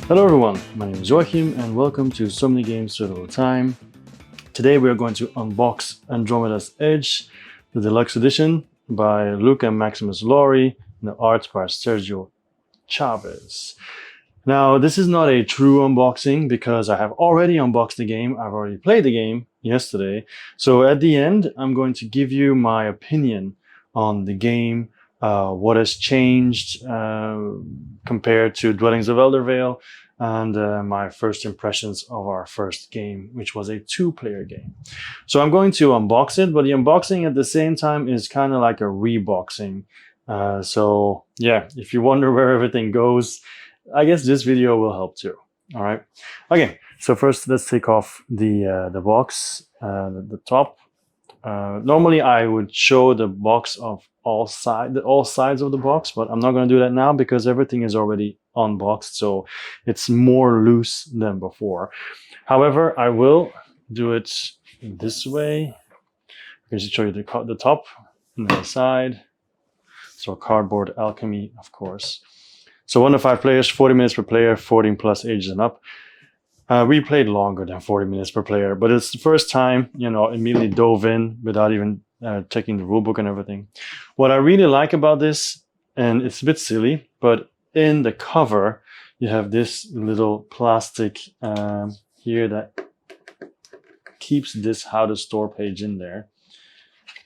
Hello everyone, my name is Joachim and welcome to So Many Games So Little Time. Today we are going to unbox Andromeda's Edge, the deluxe edition by Luke and Maximus Laurie, and the art by Sergio Chavez. Now this is not a true unboxing because I have already unboxed the game, I've already played the game yesterday. So at the end I'm going to give you my opinion on the game, what has changed compared to Dwellings of Eldervale, and my first impressions of our first game, which was a two-player game. So I'm going to unbox it, but the unboxing at the same time is kind of like a reboxing. So yeah, if you wonder where everything goes, I guess this video will help too. All right. Okay. So first, let's take off the box, the top. Normally, I would show the box of all sides of the box, but I'm not going to do that now because everything is already unboxed, so it's more loose than before. However, I will do it this way. I can just show you the top and the side. So cardboard alchemy, of course. So 1 to 5 players, 40 minutes per player, 14 plus ages and up. We played longer than 40 minutes per player, but it's the first time, immediately dove in without even checking the rulebook and everything. What I really like about this, and it's a bit silly, but in the cover, you have this little plastic here that keeps this how to store page in there.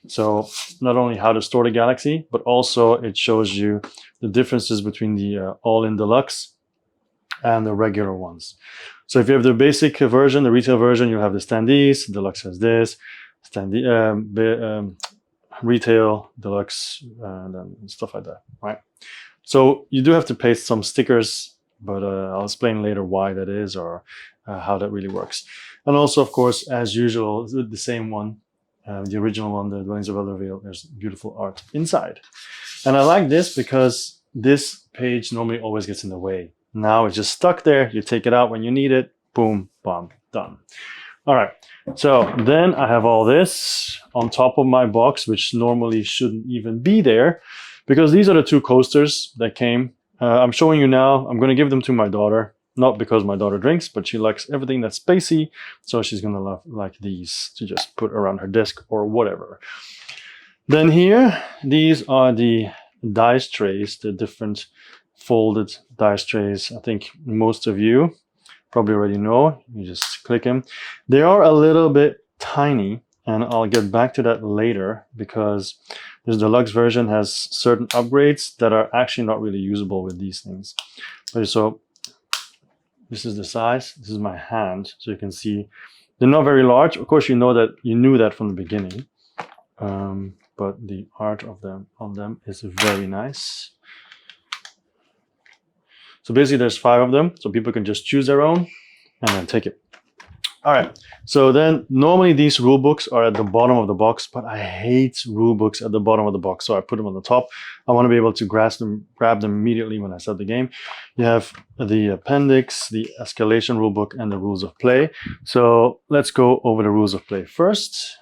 So not only how to store the Galaxy, but also it shows you the differences between the all-in deluxe and the regular ones. So if you have the basic version, the retail version, you'll have the standees. Deluxe has this, retail, deluxe, and then stuff like that, right? So you do have to paste some stickers, but I'll explain later why that is or how that really works. And also, of course, as usual, the same one, the original one, the Dwellings of Eldervale, there's beautiful art inside. And I like this because this page normally always gets in the way. Now it's just stuck there. You take it out when you need it. Boom, bam, done. All right. So then I have all this on top of my box, which normally shouldn't even be there because these are the two coasters that came. I'm showing you now. I'm going to give them to my daughter, not because my daughter drinks, but she likes everything that's spacey. So she's going to like these to just put around her desk or whatever. Then here, these are the dice trays, the different folded dice trays. I think most of you probably already know. You just click them. They are a little bit tiny, and I'll get back to that later because this deluxe version has certain upgrades that are actually not really usable with these things. So this is the size. This is my hand, so you can see they're not very large. Of course, you knew that from the beginning, but the art of them on them is very nice. So basically there's 5 of them, so people can just choose their own and then take it. All right, so then normally these rule books are at the bottom of the box, but I hate rule books at the bottom of the box, so I put them on the top. I want to be able to grab them immediately when I start the game. You have the appendix, the escalation rule book, and the rules of play. So let's go over the rules of play first.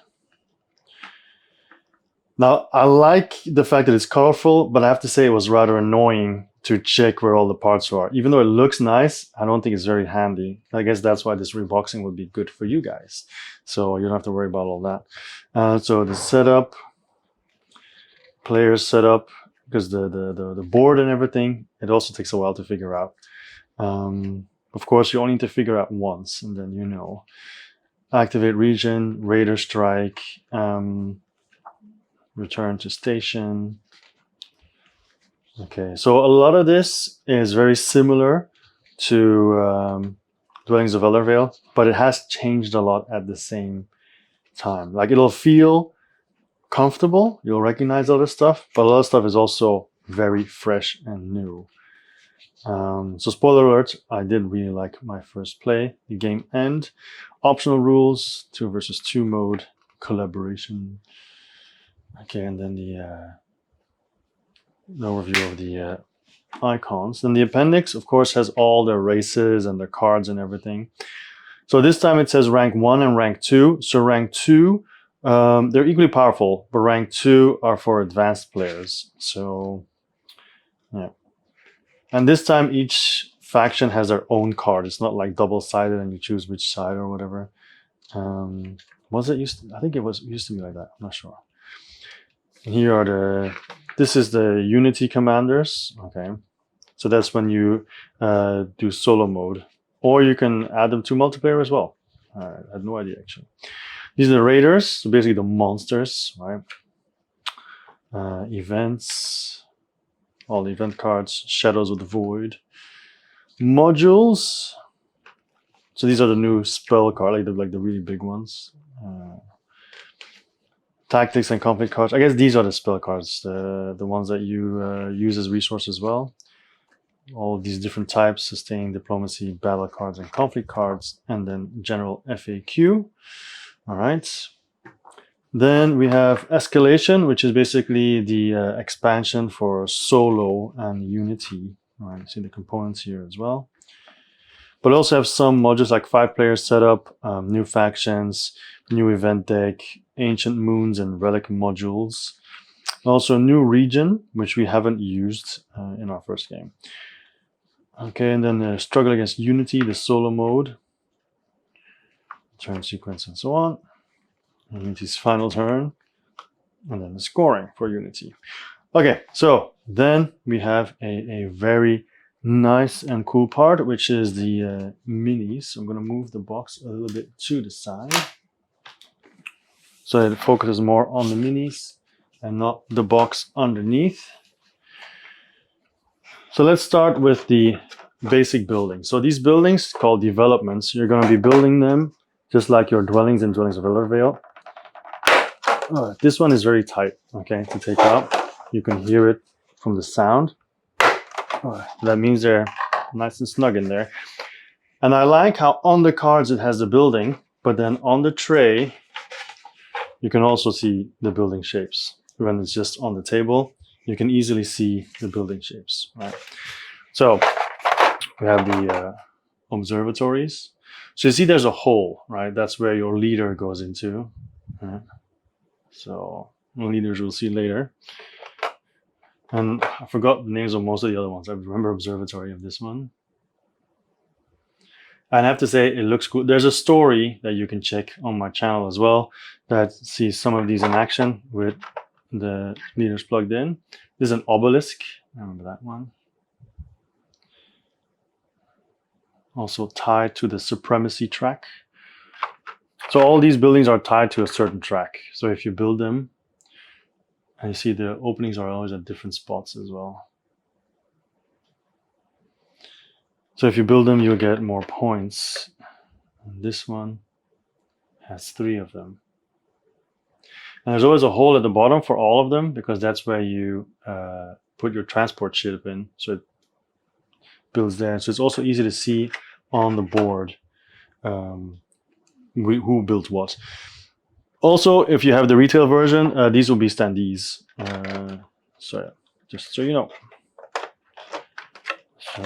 Now, I like the fact that it's colorful, but I have to say it was rather annoying to check where all the parts are. Even though it looks nice, I don't think it's very handy. I guess that's why this reboxing would be good for you guys. So you don't have to worry about all that. So the setup, player setup, because the board and everything, it also takes a while to figure out. Of course, you only need to figure out once, and then you know. Activate region, Raider strike, return to station. Okay, so a lot of this is very similar to Dwellings of Eldervale, but it has changed a lot at the same time. Like it'll feel comfortable, you'll recognize all this stuff, but a lot of stuff is also very fresh and new. So spoiler alert, I did really like my first play. The game end, optional rules, 2 versus 2 mode, collaboration. Okay, and then the overview of the icons. Then the appendix, of course, has all the races and the cards and everything. So this time it says rank 1 and rank 2. So rank 2, they're equally powerful, but rank 2 are for advanced players. So yeah. And this time each faction has their own card. It's not like double-sided and you choose which side or whatever. Was it used to, I think it was used to be like that. I'm not sure. Here are this is the Unity commanders. Okay. So that's when you do solo mode. Or you can add them to multiplayer as well. I had no idea actually. These are the raiders, so basically the monsters, right? Events, all the event cards, Shadows of the Void. Modules. So these are the new spell cards, like the really big ones. Tactics and conflict cards. I guess these are the spell cards, the ones that you use as resource as well. All of these different types: sustain, diplomacy, battle cards, and conflict cards, and then general FAQ. All right. Then we have escalation, which is basically the expansion for solo and Unity. All right, see the components here as well. But also have some modules like 5-player setup, new factions, new event deck, ancient moons and relic modules. Also a new region, which we haven't used in our first game. Okay, and then the struggle against Unity, the solo mode, turn sequence and so on. Unity's final turn, and then the scoring for Unity. Okay, so then we have a very nice and cool part, which is the minis. So I'm going to move the box a little bit to the side so that it focuses more on the minis and not the box underneath. So let's start with the basic building. So these buildings called developments, you're going to be building them just like your dwellings and dwellings of Ellervale. This one is very tight, okay, to take out. You can hear it from the sound. That means they're nice and snug in there. And I like how on the cards it has the building, but then on the tray, you can also see the building shapes. When it's just on the table, you can easily see the building shapes, right? So we have the observatories. So you see there's a hole, right? That's where your leader goes into. Right? So leaders we'll see later. And I forgot the names of most of the other ones. I remember observatory of this one. And I have to say, it looks cool. There's a story that you can check on my channel as well that sees some of these in action with the leaders plugged in. This is an obelisk. I remember that one. Also tied to the Supremacy track. So all these buildings are tied to a certain track. So if you build them, and you see the openings are always at different spots as well. So if you build them, you'll get more points. And this one has 3 of them. And there's always a hole at the bottom for all of them because that's where you put your transport ship in. So it builds there. So it's also easy to see on the board who built what. Also, if you have the retail version, these will be standees. So yeah, just so you know. So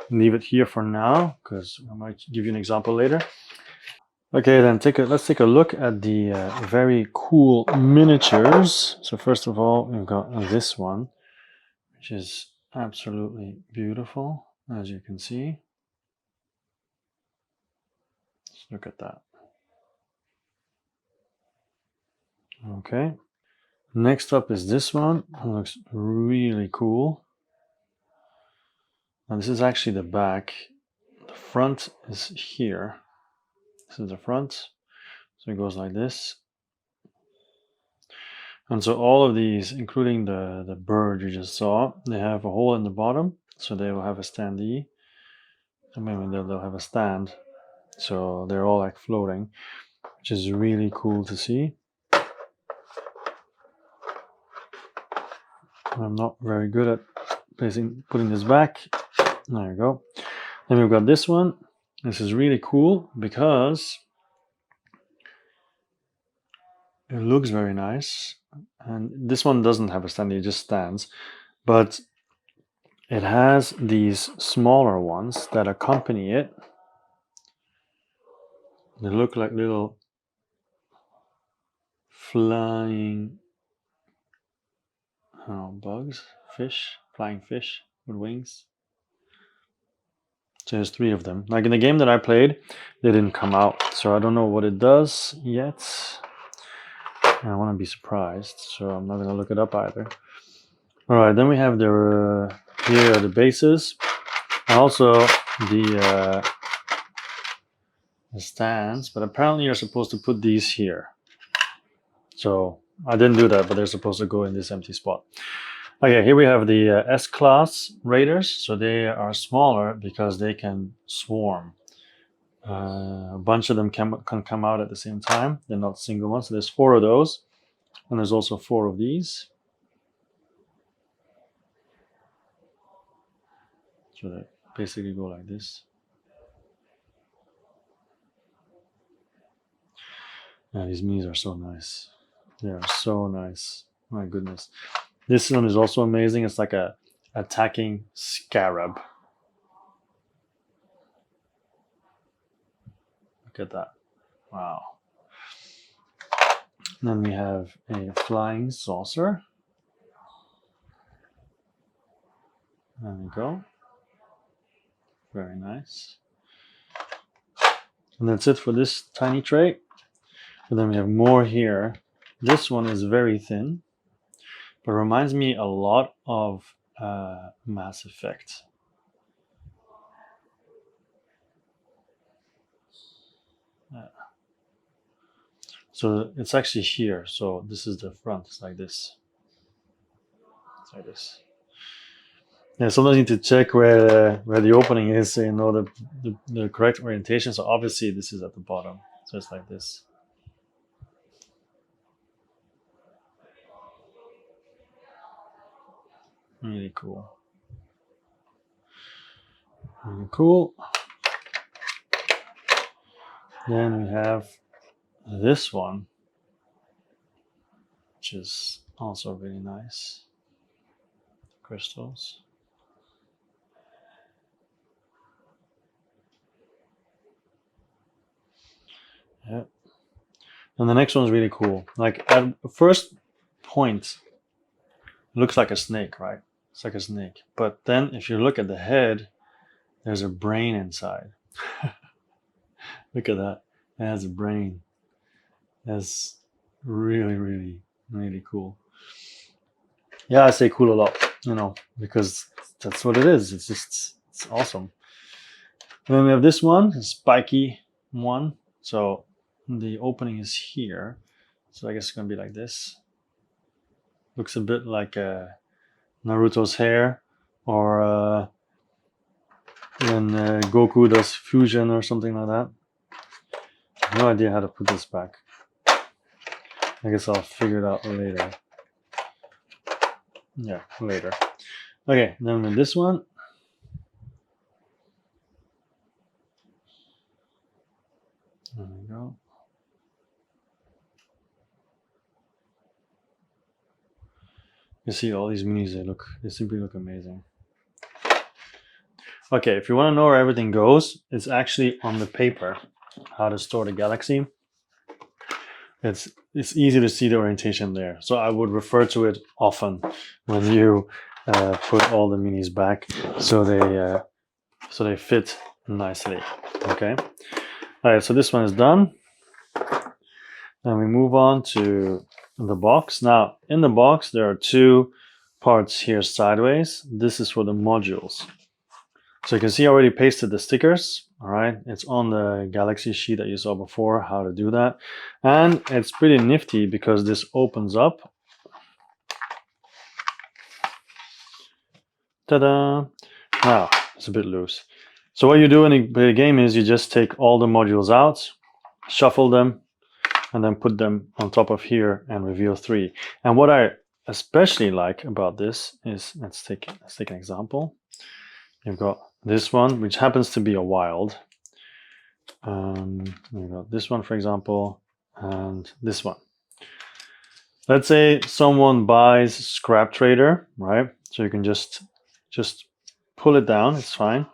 leave it here for now because I might give you an example later. Okay, then let's take a look at the very cool miniatures. So first of all, we've got this one, which is absolutely beautiful, as you can see. Let's look at that. Okay. Next up is this one. It looks really cool. And this is actually the back. The front is here. This is the front. So it goes like this. And so all of these, including the bird you just saw, they have a hole in the bottom. So they will have a standee. And maybe they'll have a stand. So they're all like floating, which is really cool to see. I'm not very good at putting this back. There you go. Then we've got this one. This is really cool because it looks very nice. And this one doesn't have a stand, it just stands. But it has these smaller ones that accompany it. They look like little flying bugs, fish, flying fish with wings. So there's 3 of them. Like in the game that I played, they didn't come out. So I don't know what it does yet. And I want to be surprised, so I'm not going to look it up either. All right, then we have the here are the bases, and also the stands. But apparently you're supposed to put these here. So I didn't do that, but they're supposed to go in this empty spot. Okay, here we have the S-class raiders. So they are smaller because they can swarm. A bunch of them can come out at the same time. They're not single ones. So there's 4 of those, and there's also 4 of these. So they basically go like this. Yeah, these minis are so nice. They are so nice. My goodness. This one is also amazing. It's like a attacking scarab. Look at that. Wow. And then we have a flying saucer. There we go. Very nice. And that's it for this tiny tray. And then we have more here. This one is very thin, but reminds me a lot of Mass Effect. So it's actually here. So this is the front. It's like this. It's like this. Yeah, sometimes you need to check where the opening is, so you know the correct orientation. So obviously this is at the bottom. So it's like this. Really cool. Really cool. Then we have this one, which is also really nice. Crystals. Yeah. And the next one is really cool. Like at first point, it looks like a snake, right? It's like a snake. But then if you look at the head, there's a brain inside. Look at that. It has a brain. That's really, really, really cool. Yeah, I say cool a lot, you know, because that's what it is. It's awesome. And then we have this one, a spiky one. So the opening is here. So I guess it's going to be like this. Looks a bit like Naruto's hair, or when Goku does fusion or something like that. No idea how to put this back. I guess I'll figure it out later. Yeah, later. Okay, then with this one. There we go. You see all these minis, they simply look amazing. Okay, if you want to know where everything goes, it's actually on the paper, how to store the galaxy. It's easy to see the orientation there. So I would refer to it often when you put all the minis back, so they fit nicely. Okay. All right. So this one is done. Then we move on to the box. Now in the box there are 2 parts here sideways. This is for the modules. So you can see I already pasted the stickers. All right, it's on the Galaxy sheet that you saw before, how to do that. And it's pretty nifty because this opens up. Ta-da! Now, it's a bit loose. So what you do in the game is you just take all the modules out, shuffle them, and then put them on top of here and reveal 3. And what I especially like about this is, let's take an example. You've got this one, which happens to be a wild. We've got this one, for example, and this one. Let's say someone buys Scrap Trader, right? So you can just pull it down, it's fine.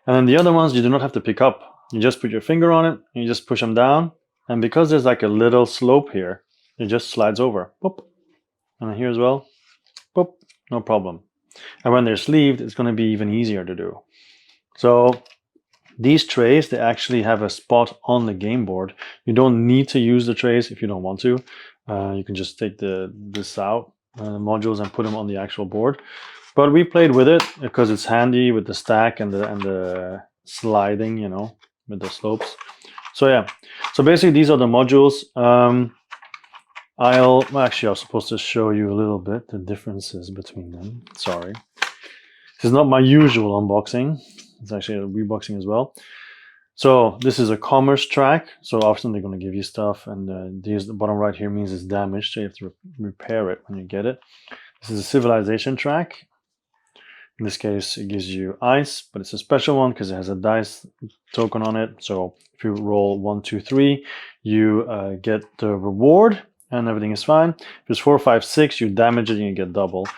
And then the other ones you do not have to pick up. You just put your finger on it, and you just push them down. And because there's like a little slope here, it just slides over. Boop. And here as well. Boop. No problem. And when they're sleeved, it's going to be even easier to do. So These trays, they actually have a spot on the game board. You don't need to use the trays if you don't want to. You can just take this out, modules, and put them on the actual board. But we played with it because it's handy with the stack and the sliding, you know, with the slopes. So yeah, so basically these are the modules. Actually, I was supposed to show you a little bit the differences between them. Sorry. This is not my usual unboxing. It's actually a reboxing as well. So this is a commerce track. So often they're going to give you stuff, and the bottom right here means it's damaged, so you have to repair it when you get it. This is a civilization track. In this case, it gives you ice, but it's a special one because it has a dice token on it. So if you roll 1, 2, 3, you get the reward, and everything is fine. If it's 4, 5, 6, you damage it and you get double.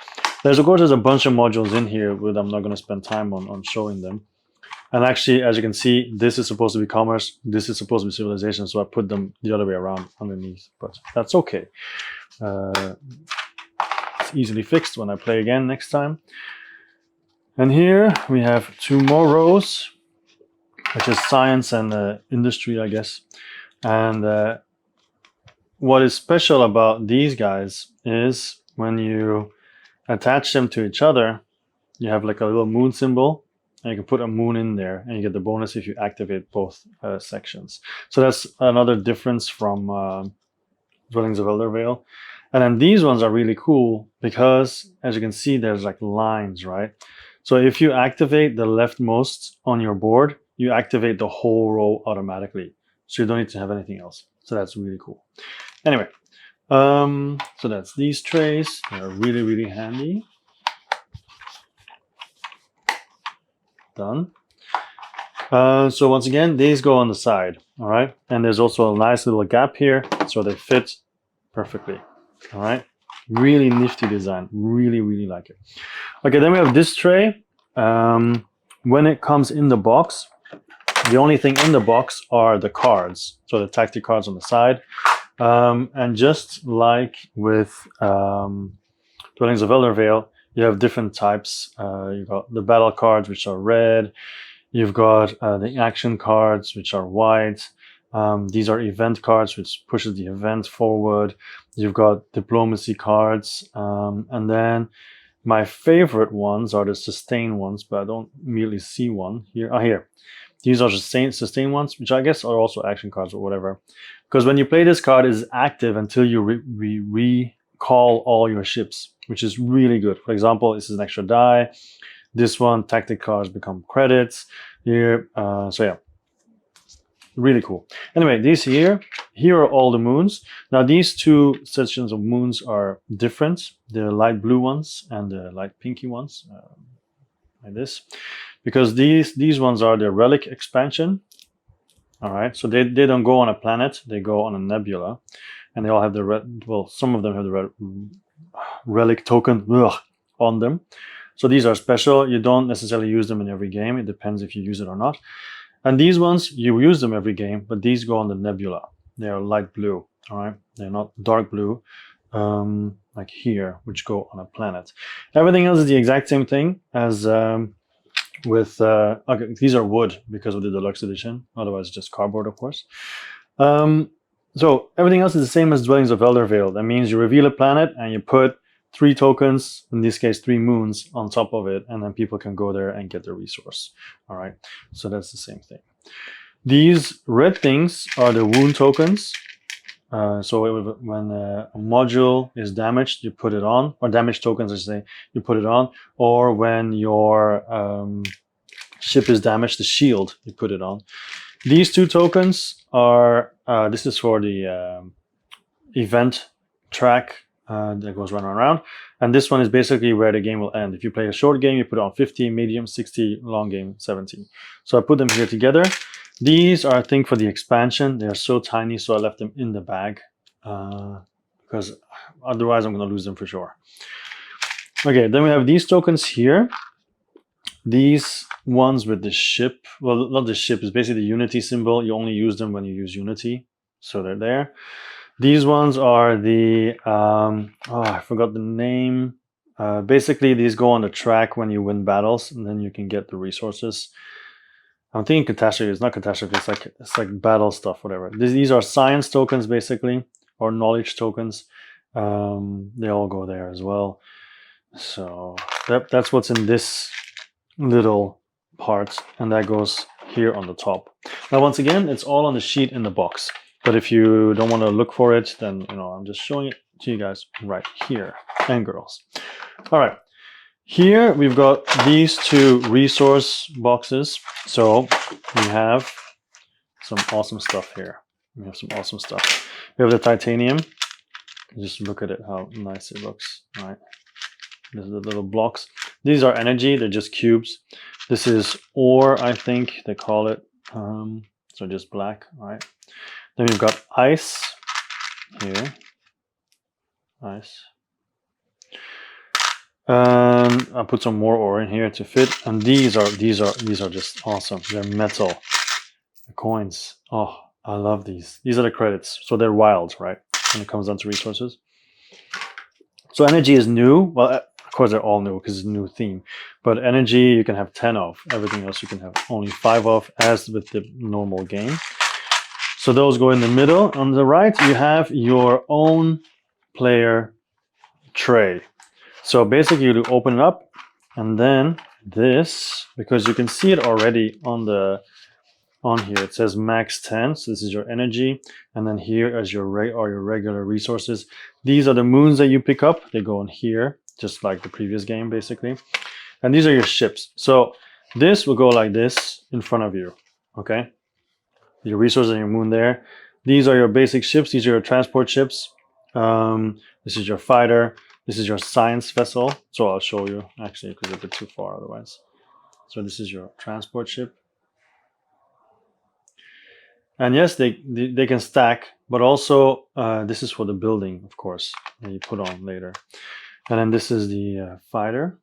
There's of course a bunch of modules in here, but I'm not going to spend time on showing them. And actually, as you can see, this is supposed to be commerce, this is supposed to be civilization, so I put them the other way around underneath, but that's okay. It's easily fixed when I play again next time. And here we have 2 more rows, which is science and industry, I guess. And what is special about these guys is when you attach them to each other, you have like a little moon symbol, and you can put a moon in there, and you get the bonus if you activate both sections. So that's another difference from Dwellings of Eldervale. And then these ones are really cool because, as you can see, there's like lines, right? So if you activate the leftmost on your board, you activate the whole row automatically. So you don't need to have anything else. So that's really cool. Anyway, so that's these trays. They're really, really handy. Done. So once again, these go on the side, all right? And there's also a nice little gap here, so they fit perfectly, all right? Really nifty design, really, really like it. Okay, then we have this tray. When it comes in the box, the only thing in the box are the cards, so the tactic cards on the side. And just like with Dwellings of Eldervale, you have different types. You've got the battle cards, which are red. You've got the action cards, which are white. These are event cards, which pushes the event forward. You've got diplomacy cards. And then my favorite ones are the sustain ones, but I don't really see one here. Here. These are sustain ones, which I guess are also action cards or whatever. Because when you play this card, it is active until you recall all your ships, which is really good. For example, this is an extra die. This one, tactic cards become credits here. So yeah, really cool. Anyway, these here are all the moons. Now these 2 sections of moons are different. The light blue ones and the light pinky ones, like this, because these ones are the relic expansion. All right, so they don't go on a planet, they go on a nebula, and they all have the red, well, some of them have the red relic token on them. So these are special. You don't necessarily use them in every game. It depends if you use it or not. And these ones, you use them every game, but these go on the nebula. They are light blue, all right? They're not dark blue, like here, which go on a planet. Everything else is the exact same thing as with, okay, these are wood because of the deluxe edition. Otherwise, just cardboard, of course. So everything else is the same as Dwellings of Eldervale. That means you reveal a planet and you put 3 tokens, in this case 3 moons, on top of it, and then people can go there and get the resource. All right, so that's the same thing. These red things are the wound tokens. So when a module is damaged, you put it on, or damaged tokens, I should say, you put it on, or when your ship is damaged, the shield, you put it on. These 2 tokens are, this is for the event track that goes round and round. And this one is basically where the game will end. If you play a short game, you put it on 50, medium, 60, long game, 70. So I put them here together. These are, I think, for the expansion. They are so tiny, so I left them in the bag because otherwise I'm going to lose them for sure. Okay, then we have these tokens here. These ones with the ship, well, not the ship, it's basically the Unity symbol. You only use them when you use Unity, so they're there. These ones are the, I forgot the name. Basically, these go on the track when you win battles, and then you can get the resources. I'm thinking catastrophe. It's not catastrophe. It's like battle stuff, whatever. These are science tokens basically, or knowledge tokens. They all go there as well. So that's what's in this little part, and that goes here on the top. Now, once again, it's all on the sheet in the box. But if you don't want to look for it, then I'm just showing it to you guys right here, and girls. All right. Here we've got these two resource boxes. So we have some awesome stuff here. We have some awesome stuff. We have the titanium. Just look at it, how nice it looks. All right. These are the little blocks. These are energy. They're just cubes. This is ore, I think they call it. So just black. All right. Then we've got ice here. Ice. I'll put some more ore in here to fit, and these are just awesome. They're metal. The coins. Oh, I love these. These are the credits, so they're wild, right? When it comes down to resources. So energy is new. Well, of course they're all new because it's a new theme. But energy you can have 10 of. Everything else you can have only 5 of, as with the normal game. So those go in the middle. On the right, you have your own player tray. So basically you open it up, and then this, because you can see it already on here, it says max 10. So this is your energy, and then here as your regular resources. These are the moons that you pick up. They go in here, just like the previous game basically. And these are your ships. So this will go like this in front of you. Okay, your resources and your moon there. These are your basic ships. These are your transport ships. This is your fighter. This is your science vessel. So I'll show you actually, because it's a bit too far otherwise. So this is your transport ship. And yes, they can stack, but also this is for the building, of course, that you put on later. And then this is the fighter.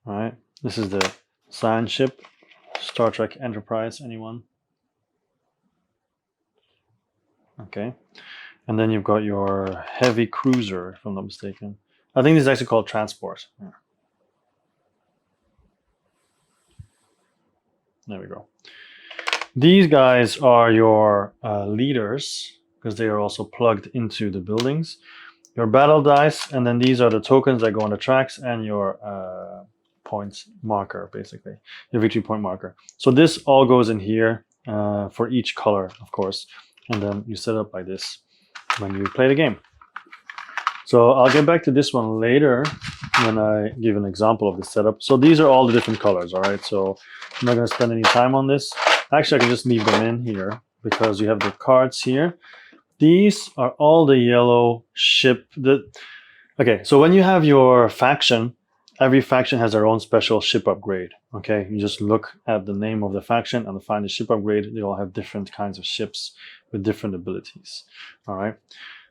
All right. This is the science ship. Star Trek Enterprise, anyone? Okay. And then you've got your heavy cruiser, if I'm not mistaken. I think this is actually called transport. Yeah. There we go. These guys are your leaders, because they are also plugged into the buildings. Your battle dice, and then these are the tokens that go on the tracks, and your points marker, basically. Your victory point marker. So this all goes in here for each color, of course. And then you set up like this when you play the game. So I'll get back to this one later when I give an example of the setup. So these are all the different colors, all right? So I'm not going to spend any time on this. Actually, I can just leave them in here because you have the cards here. These are all the yellow ship. Okay, so when you have your faction, every faction has their own special ship upgrade. Okay, you just look at the name of the faction and find the ship upgrade. They all have different kinds of ships with different abilities. All right,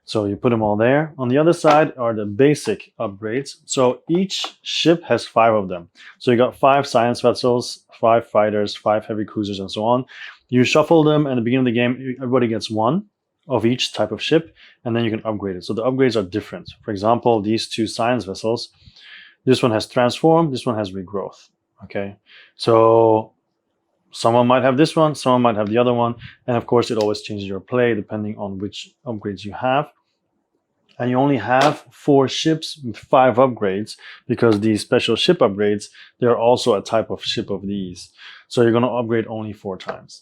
so you put them all there. On the other side are the basic upgrades. So each ship has 5 of them. So you got 5 science vessels, 5 fighters, 5 heavy cruisers, and so on. You shuffle them at the beginning of the game. Everybody gets 1 of each type of ship, and then you can upgrade it. So the upgrades are different. For example, these 2 science vessels, this one has transform, this one has regrowth. Okay, so someone might have this one, someone might have the other one, and of course it always changes your play depending on which upgrades you have. And you only have 4 ships with 5 upgrades, because these special ship upgrades, they're also a type of ship of these. So you're going to upgrade only 4 times.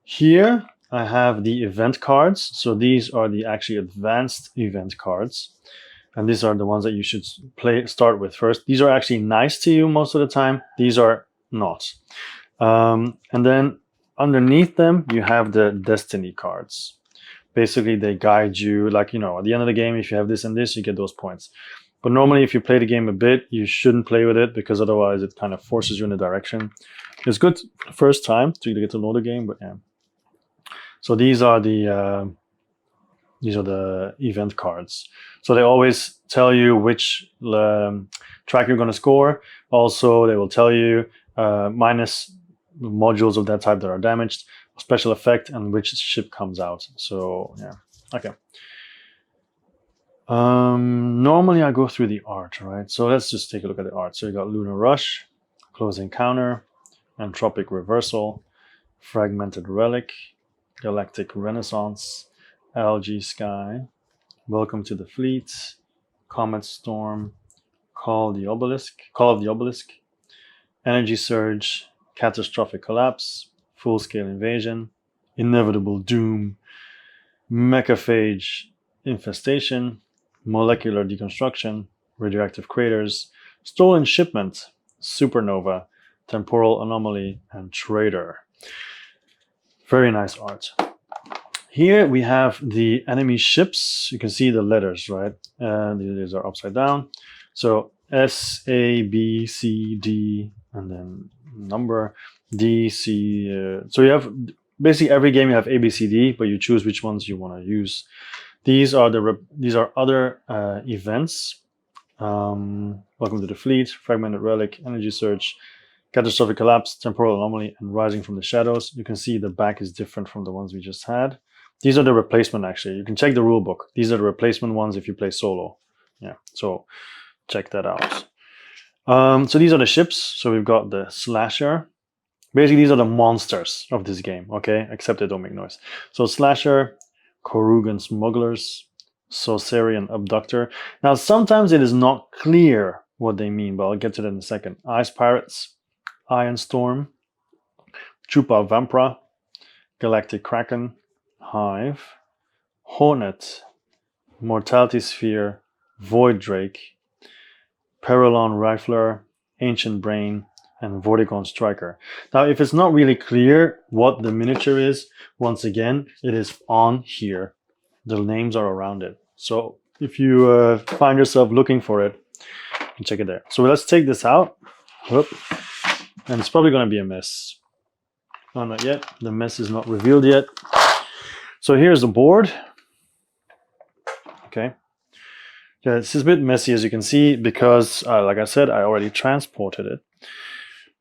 Here I have the event cards. So these are the actually advanced event cards. And these are the ones that you should start with first. These are actually nice to you most of the time. These are not. And then underneath them, you have the destiny cards. Basically, they guide you, like, at the end of the game, if you have this and this, you get those points. But normally, if you play the game a bit, you shouldn't play with it, because otherwise it kind of forces you in a direction. It's good for the first time to get to know the game, but yeah. So these are the event cards. So they always tell you which track you're going to score. Also, they will tell you minus modules of that type that are damaged, special effect, and which ship comes out. So yeah, okay. Normally I go through the art, right? So let's just take a look at the art. So you got Lunar Rush, close encounter, entropic reversal, fragmented relic, galactic renaissance, algae sky, welcome to the fleet, comet storm, call of the obelisk, energy surge, catastrophic collapse, full-scale invasion, inevitable doom, mechaphage infestation, molecular deconstruction, radioactive craters, stolen shipment, supernova, temporal anomaly, and traitor. Very nice art. Here we have the enemy ships. You can see the letters, right? These are upside down. So S, A, B, C, D, and then number D, C. So you have basically every game you have A, B, C, D, but you choose which ones you want to use. These are other events. Welcome to the fleet, fragmented relic, energy surge, catastrophic collapse, temporal anomaly, and rising from the shadows. You can see the back is different from the ones we just had. These are the replacement, actually. You can check the rule book. These are the replacement ones if you play solo. Yeah, so check that out. So these are the ships. So we've got the Slasher. Basically, these are the monsters of this game, okay? Except they don't make noise. So Slasher, Korugan Smugglers, Sorcerian Abductor. Now, sometimes it is not clear what they mean, but I'll get to that in a second. Ice Pirates, Iron Storm, Chupa Vampra, Galactic Kraken, Hive, Hornet, Mortality Sphere, Void Drake, Perilon Rifler, Ancient Brain, and Vorticon Striker. Now, if it's not really clear what the miniature is, once again, it is on here. The names are around it. So if you find yourself looking for it, you can check it there. So let's take this out. Whoop. And it's probably going to be a mess. No, not yet. The mess is not revealed yet. So here's the board. Okay. Yeah, this is a bit messy, as you can see, because, like I said, I already transported it.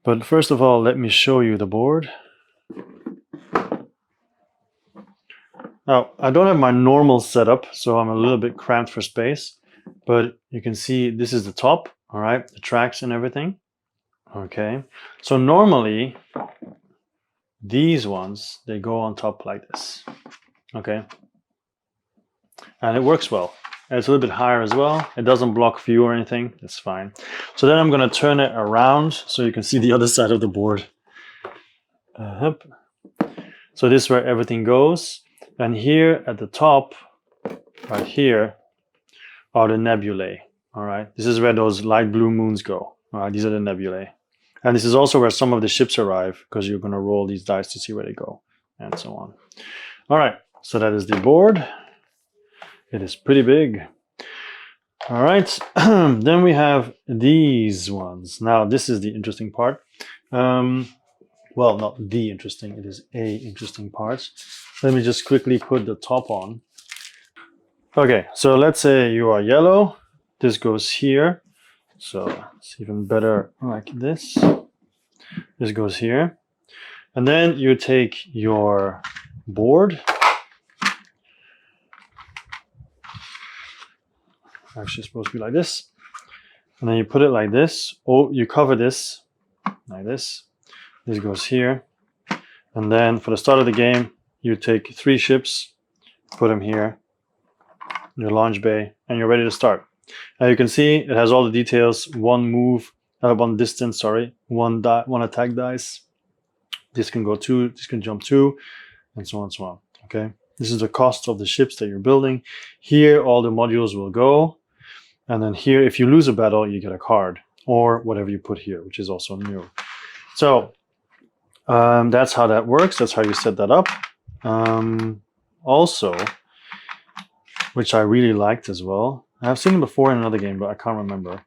But first of all, let me show you the board. Now, I don't have my normal setup, so I'm a little bit cramped for space. But you can see this is the top, all right, the tracks and everything. Okay, so normally these ones, they go on top like this. Okay, and it works well. And it's a little bit higher as well. It doesn't block view or anything. It's fine. So then I'm going to turn it around so you can see the other side of the board. So this is where everything goes. And here at the top, right here, are the nebulae. All right. This is where those light blue moons go. All right. These are the nebulae. And this is also where some of the ships arrive, because you're going to roll these dice to see where they go and so on. All right. So that is the board. It is pretty big. All right. Then we have these ones. Now, this is the interesting part. Well, not the interesting. It is a interesting part. Let me just quickly put the top on. Okay. So let's say you are yellow. This goes here. So it's even better like this. This goes here. And then you take your board. Actually, it's supposed to be like this. And then you put it like this. Oh, you cover this like this. This goes here. And then for the start of the game, you take 3 ships, put them here, your launch bay, and you're ready to start. Now you can see it has all the details. One distance, sorry. One attack dice. This can go 2, this can jump 2, and so on and so on. Okay. This is the cost of the ships that you're building. Here, all the modules will go. And then here, if you lose a battle, you get a card or whatever you put here, which is also new. So that's how that works. That's how you set that up. Also, which I really liked as well. I've seen it before in another game, but I can't remember.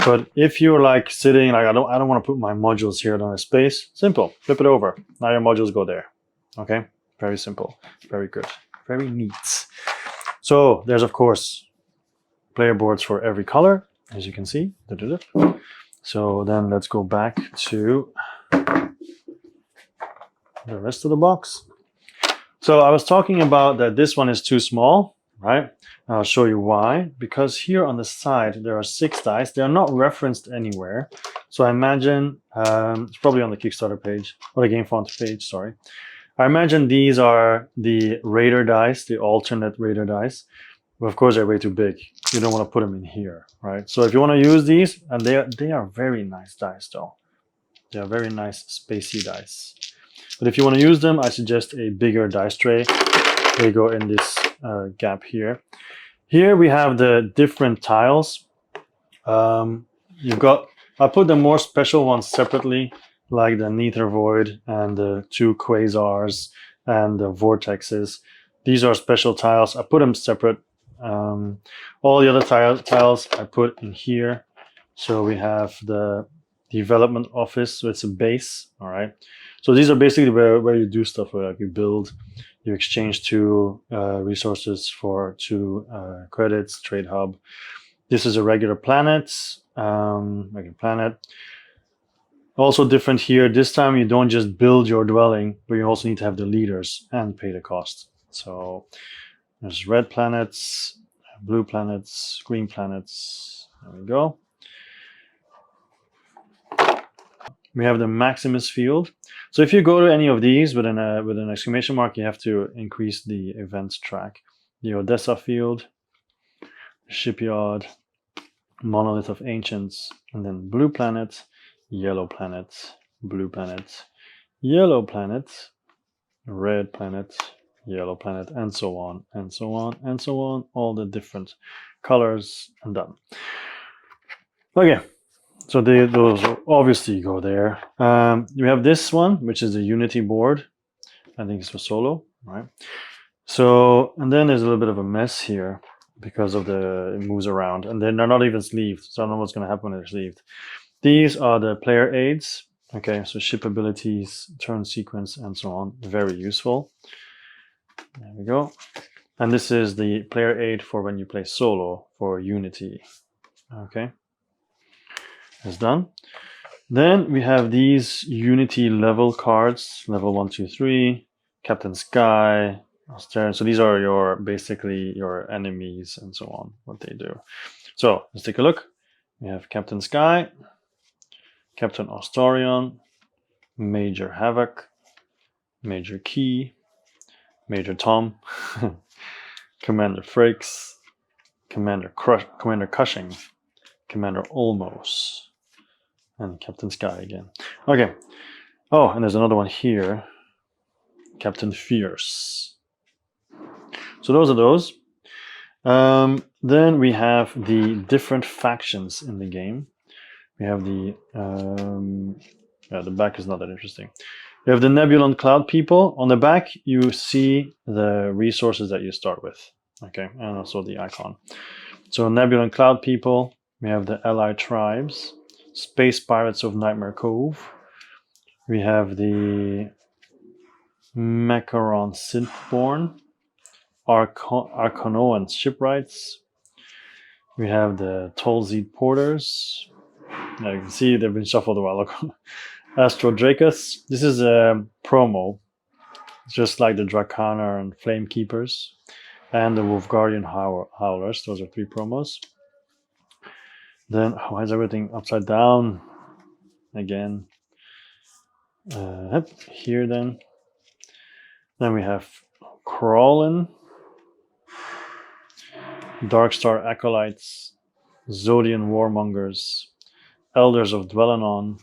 But if you're like sitting, like I don't want to put my modules here, I don't have space. Simple, flip it over. Now your modules go there. Okay, very simple, very good, very neat. So there's of course player boards for every color, as you can see. So then let's go back to the rest of the box. So I was talking about that this one is too small. right? I'll show you why. Because here on the side, there are 6 dice. They are not referenced anywhere. So I imagine, it's probably on the Kickstarter page, or the GameFound page, sorry. I imagine these are the Raider dice, the alternate Raider dice. But of course, they're way too big. You don't want to put them in here, right? So if you want to use these, and they are very nice dice, though. They are very nice spacey dice. But if you want to use them, I suggest a bigger dice tray. They go in this gap here. Here we have the different tiles. You've got, I put the more special ones separately, like the Nether Void and the 2 quasars and the vortexes. These are special tiles. I put them separate. All the other tiles I put in here. So we have the development office, so it's a base. All right. So these are basically where you do stuff, where like you build, you exchange 2 resources for 2 credits, trade hub. This is a regular planet. Also different here. This time you don't just build your dwelling, but you also need to have the leaders and pay the cost. So there's red planets, blue planets, green planets. There we go. We have the Maximus field. So if you go to any of these with an exclamation mark, you have to increase the events track. The Odessa field, shipyard, monolith of ancients, and then blue planet, yellow planet, blue planet, yellow planet, red planet, yellow planet, and so on, and so on, and so on, all the different colors, and done. Okay, so those obviously go there. You have this one, which is a Unity board. I think it's for solo, right? So, and then there's a little bit of a mess here because of it moves around, and then they're not even sleeved, so I don't know what's going to happen when they're sleeved. These are the player aids. Okay, so ship abilities, turn sequence, and so on. Very useful. There we go. And this is the player aid for when you play solo for Unity. Okay, it's done. Then we have these Unity level cards, level 1, 2, 3, Captain Sky, so these are basically your enemies and so on, what they do. So let's take a look. We have Captain Sky, Captain Ostorion, Major Havoc, Major Key, Major Tom, Commander Frakes, Commander Cushing, Commander Olmos, and Captain Sky again. Okay. Oh, and there's another one here, Captain Fierce. So those are those. Then we have the different factions in the game. We have the back is not that interesting. You have the Nebulan Cloud people. On the back, you see the resources that you start with. Okay, and also the icon. So Nebulan Cloud people, we have the Allied Tribes, Space Pirates of Nightmare Cove. We have the Macaron Synthborn, Arcanoan Shipwrights. We have the Tolzid Porters. Now you can see they've been shuffled a while ago. Astro Dracus. This is a promo, just like the Dracana and Flame Keepers, and the Wolfguardian Howlers. Those are 3 promos. Then, why is everything upside down again? Here then. Then we have Crawlin, Darkstar Acolytes, Zodian Warmongers, Elders of Dwellinon,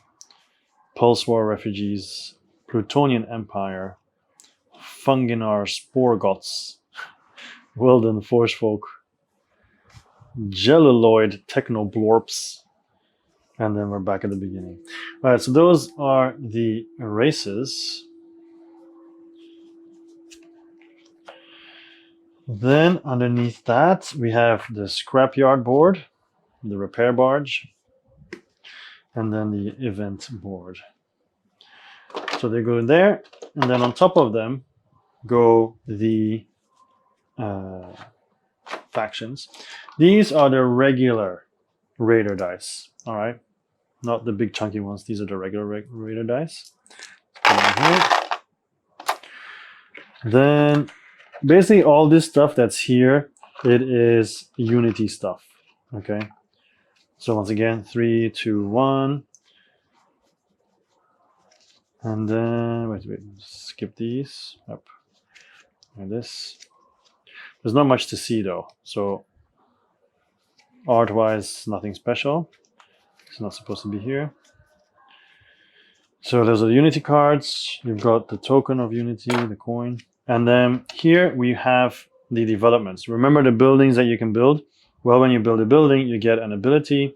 Pulse War Refugees, Plutonian Empire, Funginar Sporgots, Wilden Forcefolk, Jelliloid Technoblorps, and then we're back at the beginning. All right, so those are the races. Then underneath that, we have the scrapyard board, the repair barge, and then the event board. So they go in there, and then on top of them go the factions. These are the regular Raider dice, all right? Not the big chunky ones. These are the regular Raider dice. Then basically all this stuff that's here it is Unity stuff. Okay. So once again, 3, 2, 1. And then, wait, skip these. Up. And this. There's not much to see though. So art-wise, nothing special. It's not supposed to be here. So those are the Unity cards. You've got the token of Unity, the coin. And then here we have the developments. Remember the buildings that you can build? Well, when you build a building, you get an ability,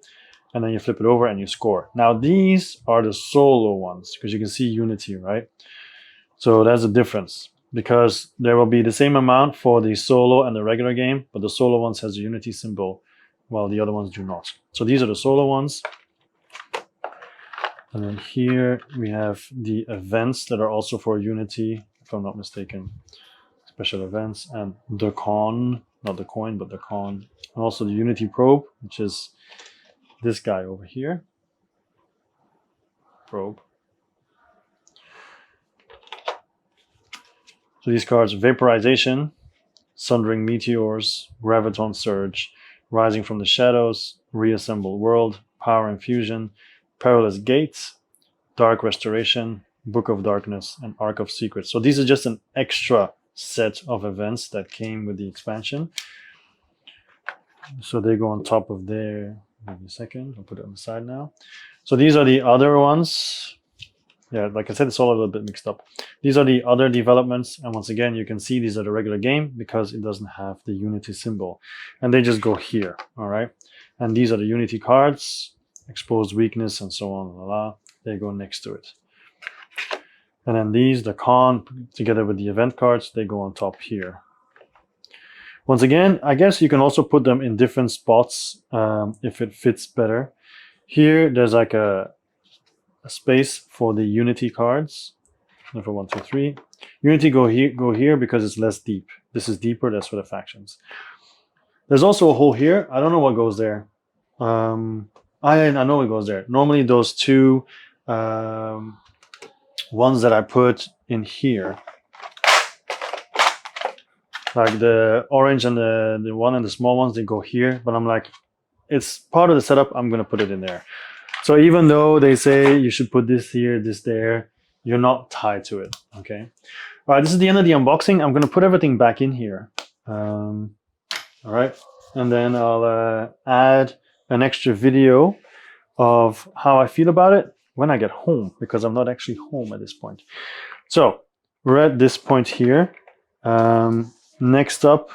and then you flip it over and you score. Now these are the solo ones, because you can see Unity, right? So that's the difference, because there will be the same amount for the solo and the regular game, but the solo ones has the Unity symbol, while the other ones do not. So these are the solo ones. And then here we have the events that are also for Unity, if I'm not mistaken. Special events, and the con, not the coin, but the con. And also the Unity probe, which is this guy over here. Probe. So these cards: vaporization, sundering meteors, graviton surge, rising from the shadows, reassemble world, power infusion, perilous gates, dark restoration, book of darkness, and arc of secrets. So these are just an extra set of events that came with the expansion. So they go on top of there. Give me a second, I'll put it on the side now. So these are the other ones. Yeah, like I said, it's all a little bit mixed up. These are the other developments, and once again, you can see these are the regular game because it doesn't have the Unity symbol, and they just go here. All right, and these are the Unity cards, exposed weakness, and so on. They go next to it. And then these, the con, together with the event cards, they go on top here. Once again, I guess you can also put them in different spots if it fits better. Here, there's like a space for the Unity cards. For 1, 2, 3. Unity go here because it's less deep. This is deeper, that's for the factions. There's also a hole here. I don't know what goes there. I know what goes there. Normally those two ones that I put in here, like the orange and the one and the small ones, they go here, but I'm like, it's part of the setup, I'm gonna put it in there. So even though they say you should put this here, this there, you're not tied to it, okay? All right, this is the end of the unboxing. I'm gonna put everything back in here. All right, and then I'll add an extra video of how I feel about it when I get home, because I'm not actually home at this point. So we're at this point here. Next up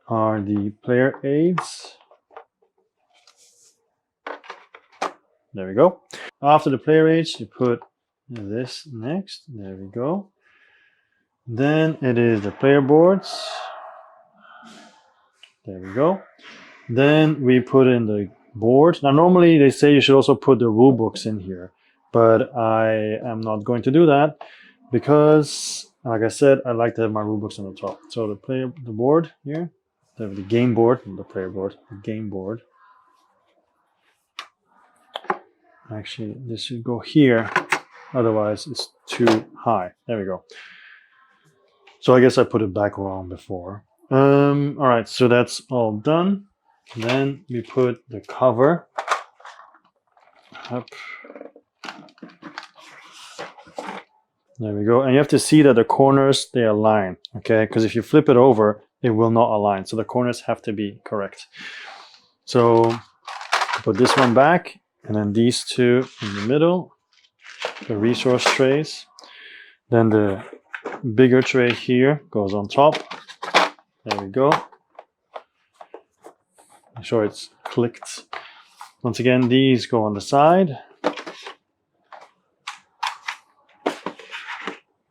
are the player aids. There we go. After the player aids, you put this next. There we go. Then it is the player boards. There we go. Then we put in the board. Now normally they say you should also put the rule books in here, but I am not going to do that because, like I said, I like to have my rule books on the top. So the board here, the game board, the player board, the game board. Actually, this should go here, otherwise it's too high. There we go. So I guess I put it back wrong before. All right, so that's all done. Then we put the cover up. There we go. And you have to see that the corners, they align, okay? Because if you flip it over, it will not align. So the corners have to be correct. So put this one back, and then these two in the middle, the resource trays. Then the bigger tray here goes on top. There we go. I'm sure it's clicked. Once again, these go on the side.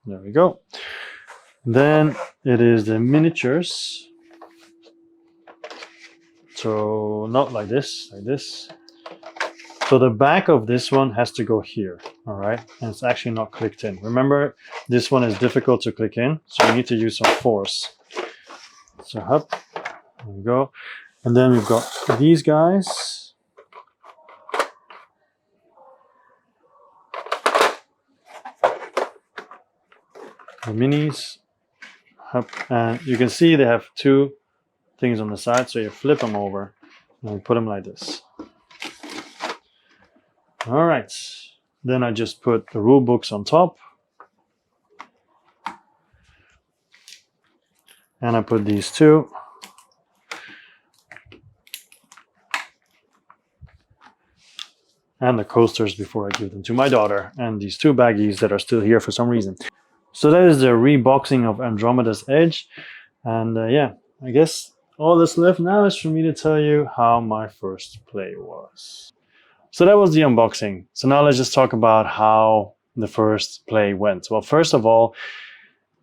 There we go. Then it is the miniatures. So not like this, like this. So the back of this one has to go here, all right? And it's actually not clicked in. Remember, this one is difficult to click in, so you need to use some force. So up, there we go. And then we've got these guys. The minis. Up, and you can see they have two things on the side, so you flip them over and you put them like this. All right, then I just put the rule books on top, and I put these two. And the coasters before I give them to my daughter, and these two baggies that are still here for some reason. So that is the reboxing of Andromeda's Edge, and yeah, I guess all that's left now is for me to tell you how my first play was. So that was the unboxing. So now let's just talk about how the first play went. Well, first of all,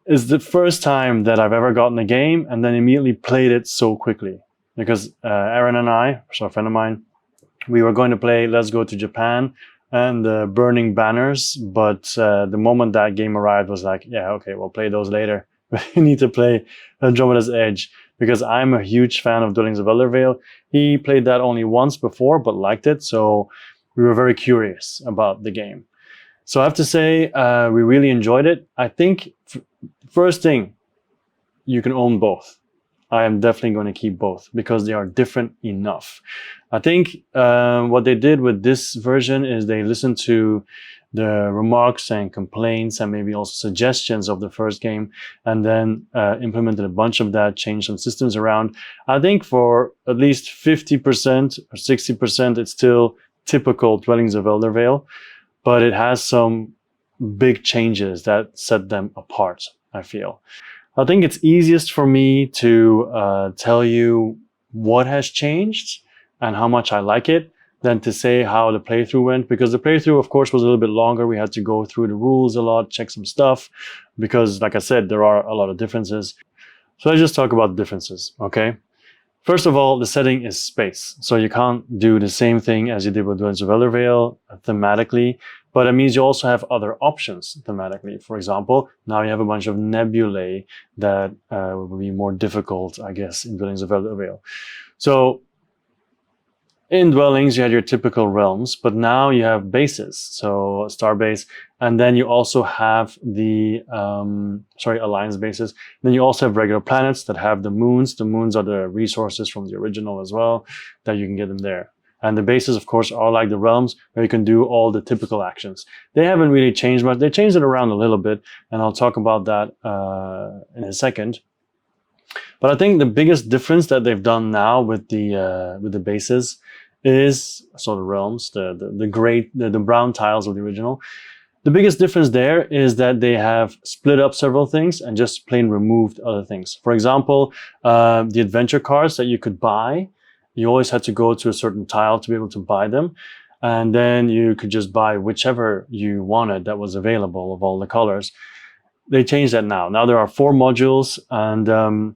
it's the first time that I've ever gotten a game and then immediately played it so quickly, because Aaron and I, so a friend of mine, we were going to play Let's Go to Japan and Burning Banners, but the moment that game arrived was like, yeah, okay, we'll play those later. We need to play Andromeda's Edge, because I'm a huge fan of Dwellings of Eldervale. He played that only once before, but liked it, so we were very curious about the game. So I have to say, we really enjoyed it. I think, first thing, you can own both. I am definitely going to keep both because they are different enough. I think what they did with this version is they listened to the remarks and complaints and maybe also suggestions of the first game, and then implemented a bunch of that, changed some systems around. I think for at least 50% or 60%, it's still typical Dwellings of Eldervale, but it has some big changes that set them apart, I feel. I think it's easiest for me to tell you what has changed and how much I like it than to say how the playthrough went, because the playthrough, of course, was a little bit longer. We had to go through the rules a lot, check some stuff, because like I said, there are a lot of differences. So let's just talk about the differences, okay? First of all, the setting is space. So you can't do the same thing as you did with Dwellings of Eldervale thematically, but it means you also have other options thematically. For example, now you have a bunch of nebulae that will be more difficult, I guess, in Dwellings of Eldervale. So in Dwellings, you had your typical realms, but now you have bases, so Starbase, and then you also have the, Alliance bases. Then you also have regular planets that have the moons. The moons are the resources from the original as well, that you can get them there. And the bases, of course, are like the realms where you can do all the typical actions. They haven't really changed much. They changed it around a little bit, and I'll talk about that in a second. But I think the biggest difference that they've done now with the bases is, so the realms, the brown tiles of the original. The biggest difference there is that they have split up several things and just plain removed other things. For example, the adventure cards that you could buy, you always had to go to a certain tile to be able to buy them. And then you could just buy whichever you wanted that was available of all the colors. They changed that now. Now there are 4 modules and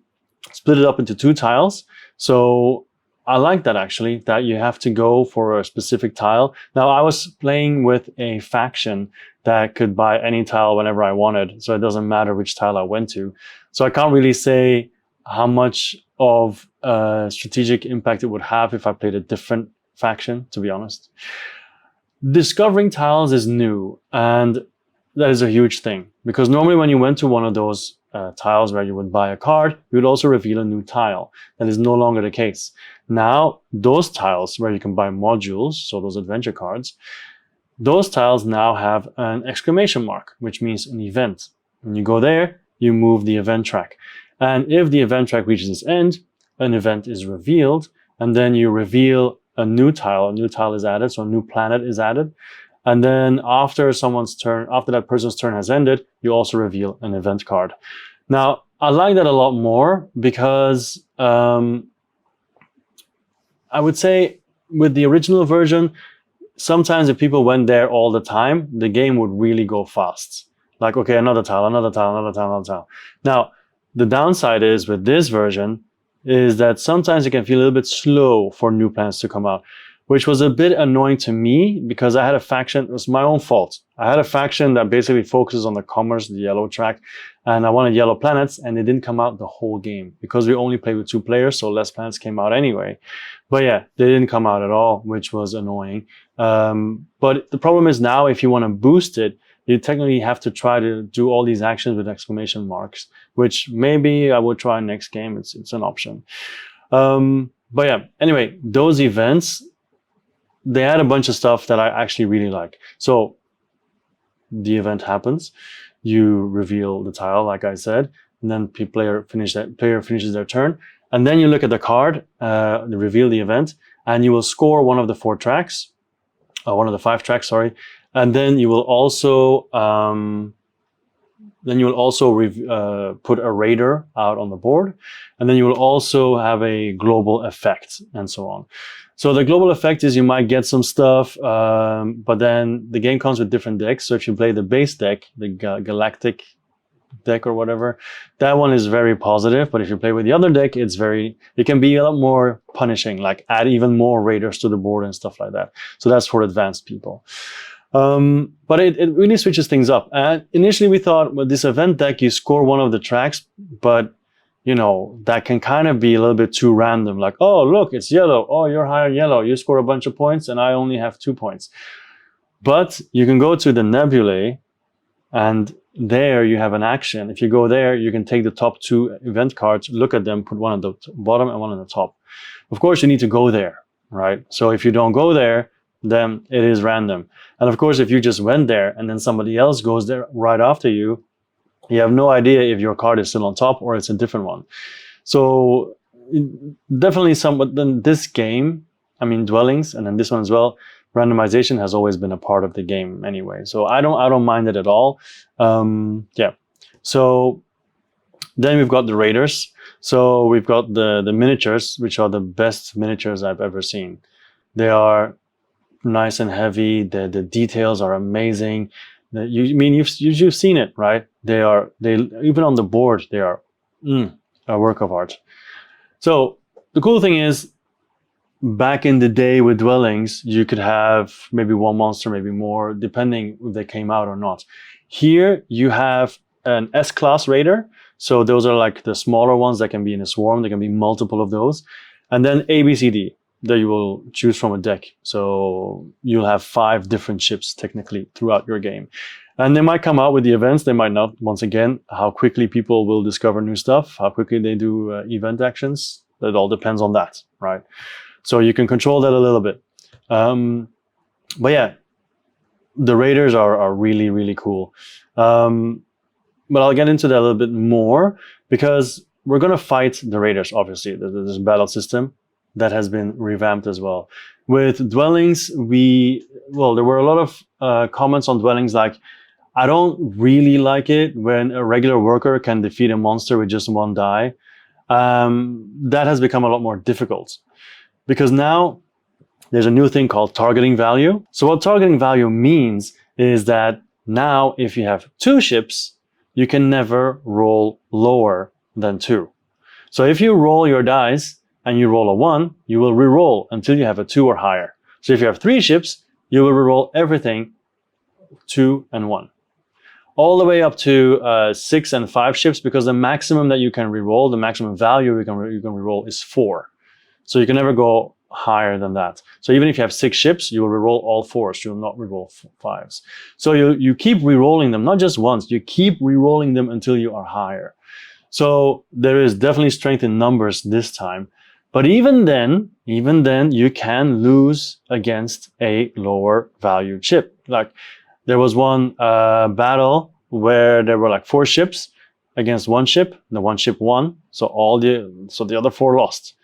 split it up into 2 tiles. So I like that actually, that you have to go for a specific tile. Now I was playing with a faction that could buy any tile whenever I wanted. So it doesn't matter which tile I went to. So I can't really say how much of a strategic impact it would have if I played a different faction, to be honest. Discovering tiles is new, and that is a huge thing, because normally when you went to one of those tiles where you would buy a card, you would also reveal a new tile. That is no longer the case. Now, those tiles where you can buy modules, so those adventure cards, those tiles now have an exclamation mark, which means an event. When you go there, you move the event track. And if the event track reaches its end, an event is revealed, and then you reveal a new tile is added, so a new planet is added. And then after that person's turn has ended, you also reveal an event card. Now, I like that a lot more because I would say with the original version, sometimes if people went there all the time, the game would really go fast. Like, okay, another tile, another tile, another tile, another tile. Now, the downside is with this version is that sometimes it can feel a little bit slow for new planets to come out, which was a bit annoying to me because I had a faction, it was my own fault. I had a faction that basically focuses on the commerce, the yellow track, and I wanted yellow planets, and they didn't come out the whole game because we only played with 2 players, so less planets came out anyway. But yeah, they didn't come out at all, which was annoying. But the problem is now if you want to boost it, you technically have to try to do all these actions with exclamation marks, which maybe I will try next game. It's an option. But yeah, anyway, those events, they had a bunch of stuff that I actually really like. So the event happens, you reveal the tile, like I said, and then player finishes their turn, and then you look at the card, reveal the event, and you will score one of the 4 tracks, one of the 5 tracks, sorry, and then you will also put a raider out on the board, and then you will also have a global effect and so on. So the global effect is you might get some stuff, but then the game comes with different decks. So if you play the base deck, the galactic deck or whatever, that one is very positive. But if you play with the other deck, it can be a lot more punishing, like add even more raiders to the board and stuff like that. So that's for advanced people. But it really switches things up. And initially we thought, with this event deck, you score one of the tracks, but you know, that can kind of be a little bit too random. Like, oh, look, it's yellow. Oh, you're higher yellow. You score a bunch of points and I only have 2 points. But you can go to the nebulae and there you have an action. If you go there, you can take the top 2 event cards, look at them, put one on the bottom and one on the top. Of course, you need to go there, right? So if you don't go there, then it is random. And of course, if you just went there and then somebody else goes there right after you, you have no idea if your card is still on top or it's a different one. So definitely but then this game, I mean, Dwellings, and then this one as well, randomization has always been a part of the game anyway. So I don't mind it at all. Yeah. So then we've got the raiders. So we've got the miniatures, which are the best miniatures I've ever seen. They are nice and heavy. The details are amazing. You've seen it, right? They even on the board, they are a work of art. So the cool thing is, back in the day with Dwellings, you could have maybe 1 monster, maybe more, depending if they came out or not. Here you have an S-class raider. So those are like the smaller ones that can be in a swarm. There can be multiple of those. And then A, B, C, D that you will choose from a deck. So you'll have 5 different ships technically throughout your game. And they might come out with the events. They might not. Once again, how quickly people will discover new stuff, how quickly they do event actions. That all depends on that, right? So you can control that a little bit. But yeah, the raiders are really, really cool. But I'll get into that a little bit more because we're going to fight the raiders, obviously. There's a battle system that has been revamped as well. With Dwellings, there were a lot of comments on Dwellings like, I don't really like it when a regular worker can defeat a monster with just 1 die. That has become a lot more difficult because now there's a new thing called targeting value. So what targeting value means is that now if you have 2 ships, you can never roll lower than 2. So if you roll your dice and you roll a 1, you will re-roll until you have a 2 or higher. So if you have 3 ships, you will re-roll everything 2 and 1. All the way up to 6 and 5 ships, because the maximum that you can re-roll, the maximum value you can re-roll is 4. So you can never go higher than that. So even if you have 6 ships, you will re-roll all 4s. You will not re-roll 5s. So you keep re-rolling them, not just once. You keep re-rolling them until you are higher. So there is definitely strength in numbers this time. But even then, you can lose against a lower valued ship. Like there was one battle where there were like 4 ships against 1 ship. The 1 ship won, so the other 4 lost.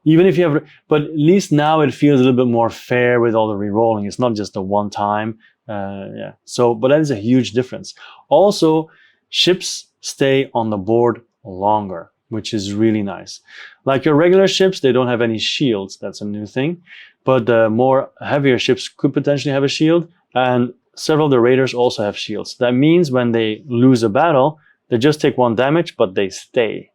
Even if you have, but at least now it feels a little bit more fair with all the re-rolling. It's not just a one time. Yeah. So, but that is a huge difference. Also, ships stay on the board longer, which is really nice. Like your regular ships, they don't have any shields. That's a new thing. But the more heavier ships could potentially have a shield, and several of the raiders also have shields. That means when they lose a battle, they just take 1 damage, but they stay.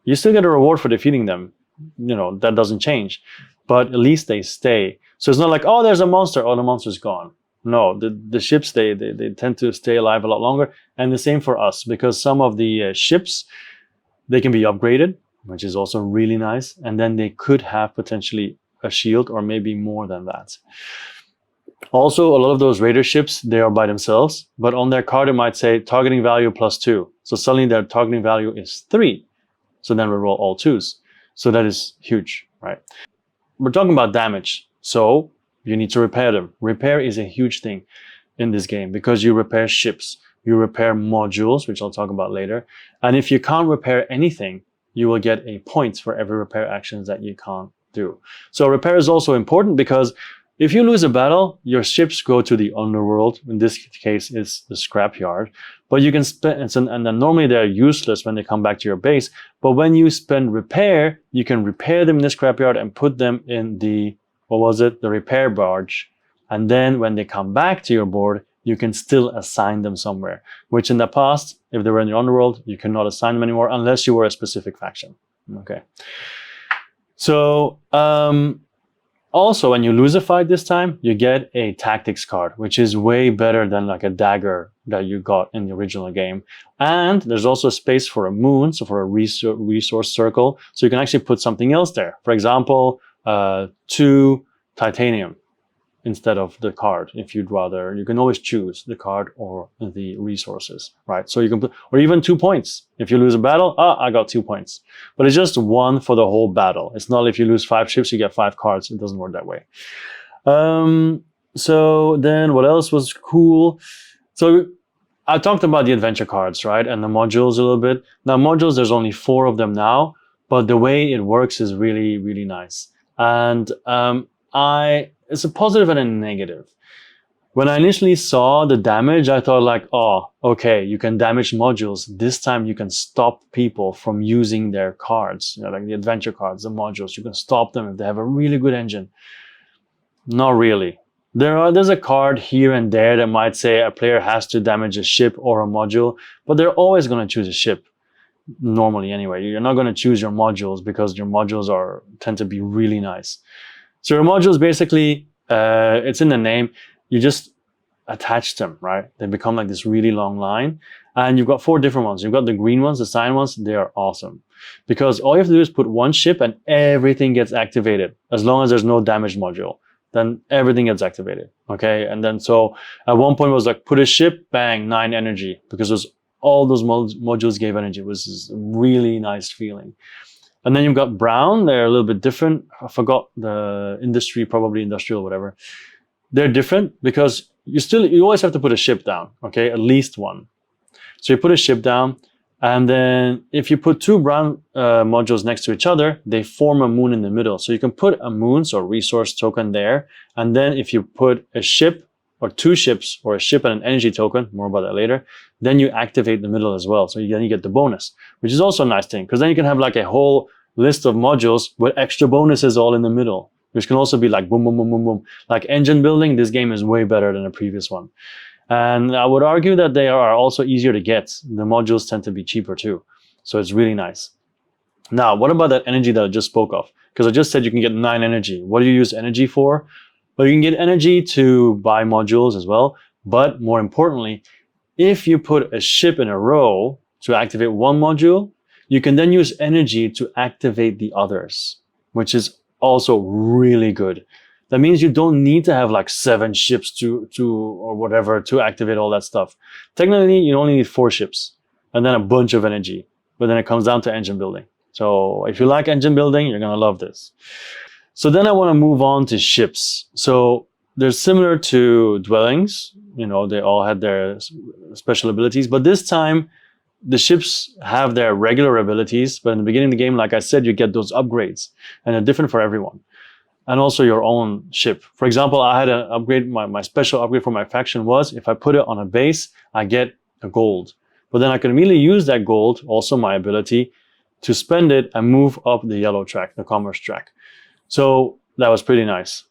You still get a reward for defeating them. You know, that doesn't change, but at least they stay. So it's not like, oh, there's a monster, oh, the monster's gone. No, the ships, they tend to stay alive a lot longer. And the same for us, because some of the ships, they can be upgraded, which is also really nice. And then they could have potentially a shield or maybe more than that. Also, a lot of those raider ships, they are by themselves, but on their card, it might say targeting value +2. So suddenly their targeting value is 3. So then we roll all 2s. So that is huge, right? We're talking about damage. So you need to repair them. Repair is a huge thing in this game because you repair ships, you repair modules, which I'll talk about later. And if you can't repair anything, you will get a point for every repair actions that you can't do. So repair is also important because if you lose a battle, your ships go to the underworld. In this case, it's the scrapyard. But you can spend, and then normally they're useless when they come back to your base. But when you spend repair, you can repair them in the scrapyard and put them in the, the repair barge. And then when they come back to your board, you can still assign them somewhere. Which in the past, if they were in the underworld, you cannot assign them anymore unless you were a specific faction. Okay. So, also, when you lose a fight this time, you get a tactics card, which is way better than like a dagger that you got in the original game. And there's also space for a moon, so for a resource circle. So you can actually put something else there. For example, 2 titanium instead of the card. If you'd rather, you can always choose the card or the resources, right? So you can put, or even 2 points. If you lose a battle, I got 2 points. But it's just 1 for the whole battle. It's not if you lose 5 ships, you get 5 cards. It doesn't work that way. So then what else was cool? So I talked about the adventure cards, right? And the modules a little bit. Now modules, there's only 4 of them now, but the way it works is really, really nice. And it's a positive and a negative. When I initially saw the damage, I thought like, oh, okay, you can damage modules. This time you can stop people from using their cards, like the adventure cards, the modules. You can stop them if they have a really good engine. Not really. There's a card here and there that might say a player has to damage a ship or a module, but they're always going to choose a ship. Normally anyway. You're not going to choose your modules because your modules tend to be really nice. So your modules basically, it's in the name, you just attach them, right? They become like this really long line. And you've got 4 different ones. You've got the green ones, the cyan ones, they are awesome. Because all you have to do is put 1 ship and everything gets activated. As long as there's no damage module, then everything gets activated, okay? And then so at one point it was like, put a ship, bang, 9 energy. Because all those modules gave energy. It was a really nice feeling. And then you've got brown, they're a little bit different. I forgot the industry, probably industrial, whatever. They're different because you always have to put a ship down, okay? At least 1. So you put a ship down, and then if you put 2 brown modules next to each other, they form a moon in the middle. So you can put a moon, so a resource token there. And then if you put a ship or 2 ships or a ship and an energy token, more about that later, then you activate the middle as well. So then you get the bonus, which is also a nice thing because then you can have like a whole list of modules with extra bonuses all in the middle, which can also be like boom, boom, boom, boom, boom. Like engine building, this game is way better than the previous one. And I would argue that they are also easier to get. The modules tend to be cheaper too. So it's really nice. Now, what about that energy that I just spoke of? Because I just said you can get 9 energy. What do you use energy for? Well, you can get energy to buy modules as well. But more importantly, if you put a ship in a row to activate 1 module, you can then use energy to activate the others, which is also really good. That means you don't need to have like 7 ships or whatever to activate all that stuff. Technically, you only need 4 ships and then a bunch of energy, but then it comes down to engine building. So if you like engine building, you're going to love this. So then I want to move on to ships. So they're similar to dwellings. They all had their special abilities, but this time the ships have their regular abilities. But in the beginning of the game, like I said, you get those upgrades and they're different for everyone. And also your own ship. For example, I had an upgrade, my special upgrade for my faction was if I put it on a base, I get a gold. But then I can immediately use that gold, also my ability, to spend it and move up the yellow track, the commerce track. So that was pretty nice.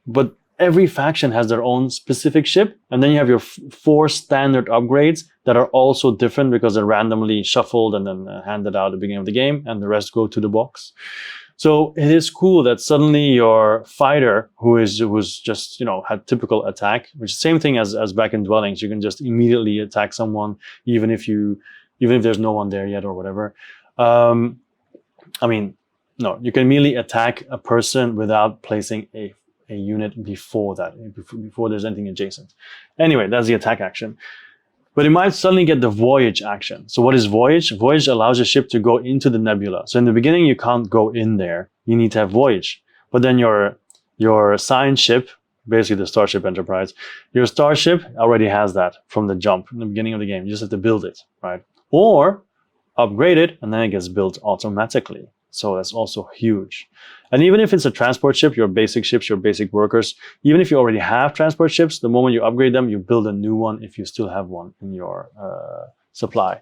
But every faction has their own specific ship. And then you have your 4 standard upgrades that are also different because they're randomly shuffled and then handed out at the beginning of the game. And the rest go to the box. So it is cool that suddenly your fighter, who's just, had typical attack, which is the same thing as back in Dwellings. You can just immediately attack someone, even if there's no one there yet or whatever. No, you can immediately attack a person without placing a a unit before that, before there's anything adjacent. Anyway, that's the attack action. But it might suddenly get the voyage action. So what is voyage? Voyage allows your ship to go into the nebula. So in the beginning, you can't go in there. You need to have voyage. But then your science ship, basically the Starship Enterprise, your starship already has that from the jump in the beginning of the game. You just have to build it, right? Or upgrade it, and then it gets built automatically. So that's also huge. And even if it's a transport ship, your basic ships, your basic workers, even if you already have transport ships, the moment you upgrade them, you build a new one if you still have one in your supply.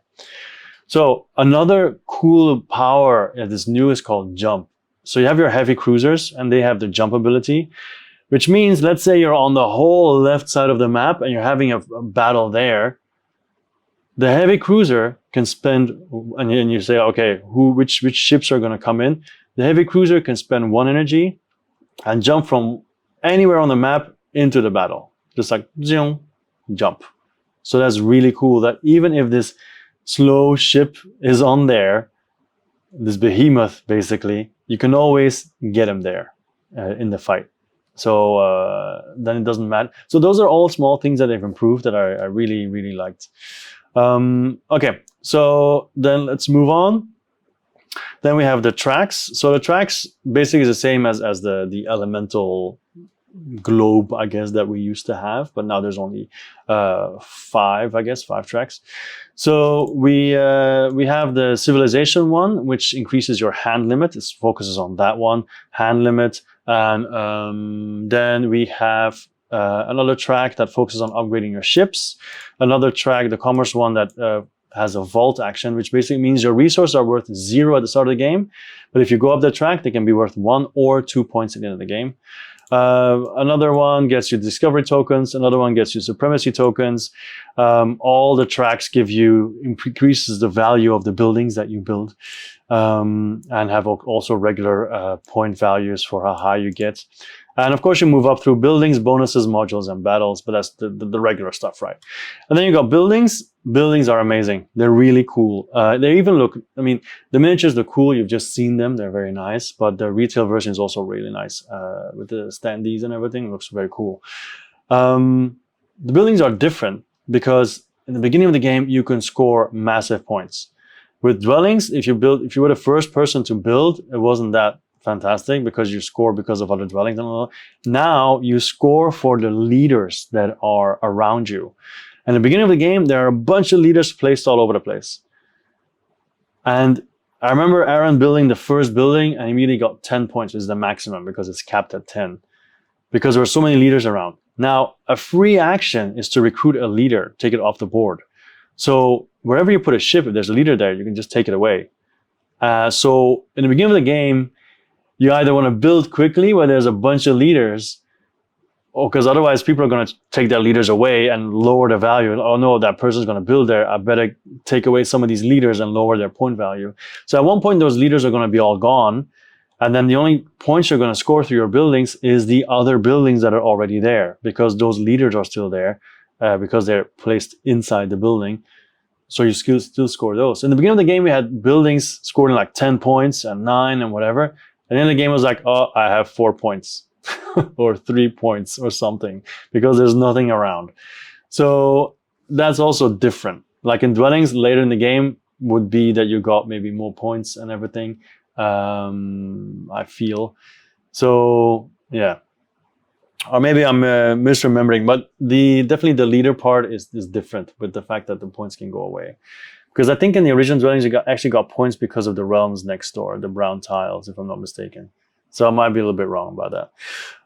So another cool power that is new is called jump. So you have your heavy cruisers, and they have the jump ability, which means, let's say you're on the whole left side of the map and you're having a battle there. The heavy cruiser can spend, and you say, okay, which ships are going to come in? The heavy cruiser can spend 1 energy and jump from anywhere on the map into the battle. Just like, jump. So that's really cool that even if this slow ship is on there, this behemoth basically, you can always get him there in the fight. So then it doesn't matter. So those are all small things that they've improved that I really, really liked. Okay, so then let's move on. Then we have the tracks. So the tracks basically is the same as the elemental globe, I guess, that we used to have, but now there's only 5 tracks. So we have the civilization one, which increases your hand limit. It focuses on that one, hand limit. And then we have another track that focuses on upgrading your ships. Another track, the commerce one, that has a vault action, which basically means your resources are worth 0 at the start of the game. But if you go up the track, they can be worth 1 or 2 points at the end of the game. Another one gets you discovery tokens. Another one gets you supremacy tokens. All the tracks give you, increases the value of the buildings that you build, and have also regular point values for how high you get. And of course, you move up through buildings, bonuses, modules, and battles, but that's the regular stuff, right? And then you got buildings. Buildings are amazing. They're really cool. They even look, I mean, the miniatures look cool. You've just seen them. They're very nice, but the retail version is also really nice with the standees and everything. It looks very cool. The buildings are different because in the beginning of the game, you can score massive points. With dwellings, if you were the first person to build, it wasn't that fantastic because you score because of other dwellings and all. Now you score for the leaders that are around you. And at the beginning of the game, there are a bunch of leaders placed all over the place. And I remember Aaron building the first building and immediately got 10 points, which is the maximum because it's capped at 10. Because there were so many leaders around. Now, a free action is to recruit a leader, take it off the board. So wherever you put a ship, if there's a leader there, you can just take it away. So in the beginning of the game, you either want to build quickly where there's a bunch of leaders, or because otherwise people are going to take their leaders away and lower the value. Oh no, that person's going to build there. I better take away some of these leaders and lower their point value. So at one point, those leaders are going to be all gone. And then the only points you're going to score through your buildings is the other buildings that are already there, because those leaders are still there, because they're placed inside the building. So you still score those. In the beginning of the game, we had buildings scoring like 10 points and 9 and whatever. And then the game was like, oh, I have 4 points or 3 points or something because there's nothing around. So that's also different. Like in dwellings later in the game would be that you got maybe more points and everything, I feel. So, yeah. Or maybe I'm misremembering, but definitely the leader part is different with the fact that the points can go away. Because I think in the original dwellings, you actually got points because of the realms next door, the brown tiles, if I'm not mistaken. So I might be a little bit wrong about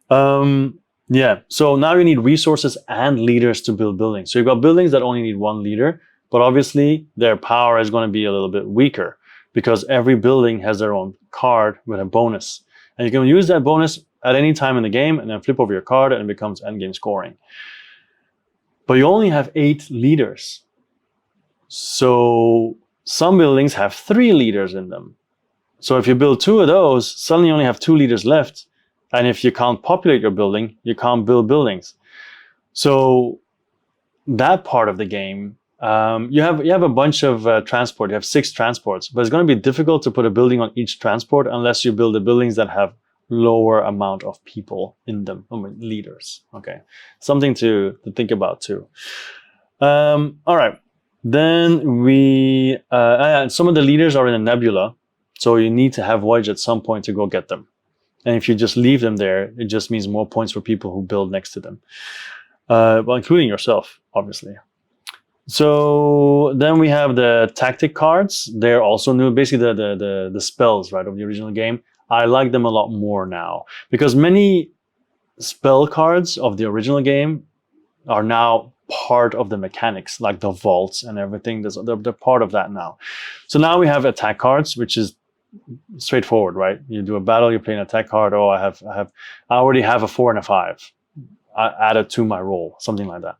that. Yeah, so now you need resources and leaders to build buildings. So you've got buildings that only need 1 leader, but obviously their power is going to be a little bit weaker because every building has their own card with a bonus. And you can use that bonus at any time in the game and then flip over your card and it becomes endgame scoring. But you only have 8 leaders. So some buildings have 3 leaders in them. So if you build 2 of those, suddenly you only have 2 leaders left. And if you can't populate your building, you can't build buildings. So that part of the game, you have a bunch of transport. You have 6 transports, but it's going to be difficult to put a building on each transport unless you build the buildings that have lower amount of people in them, I mean, leaders. Okay, something to think about too. All right, then we some of the leaders are in a nebula, so you need to have voyage at some point to go get them. And if you just leave them there, it just means more points for people who build next to them, well, including yourself, obviously. So then we have the tactic cards. They're also new, basically the spells, right, of the original game. I like them a lot more now because many spell cards of the original game are now part of the mechanics, like the vaults and everything. They're part of that now. So now we have attack cards, which is straightforward, right? You do a battle, you play an attack card. Oh, I already have a 4 and a 5. I added to my roll, something like that.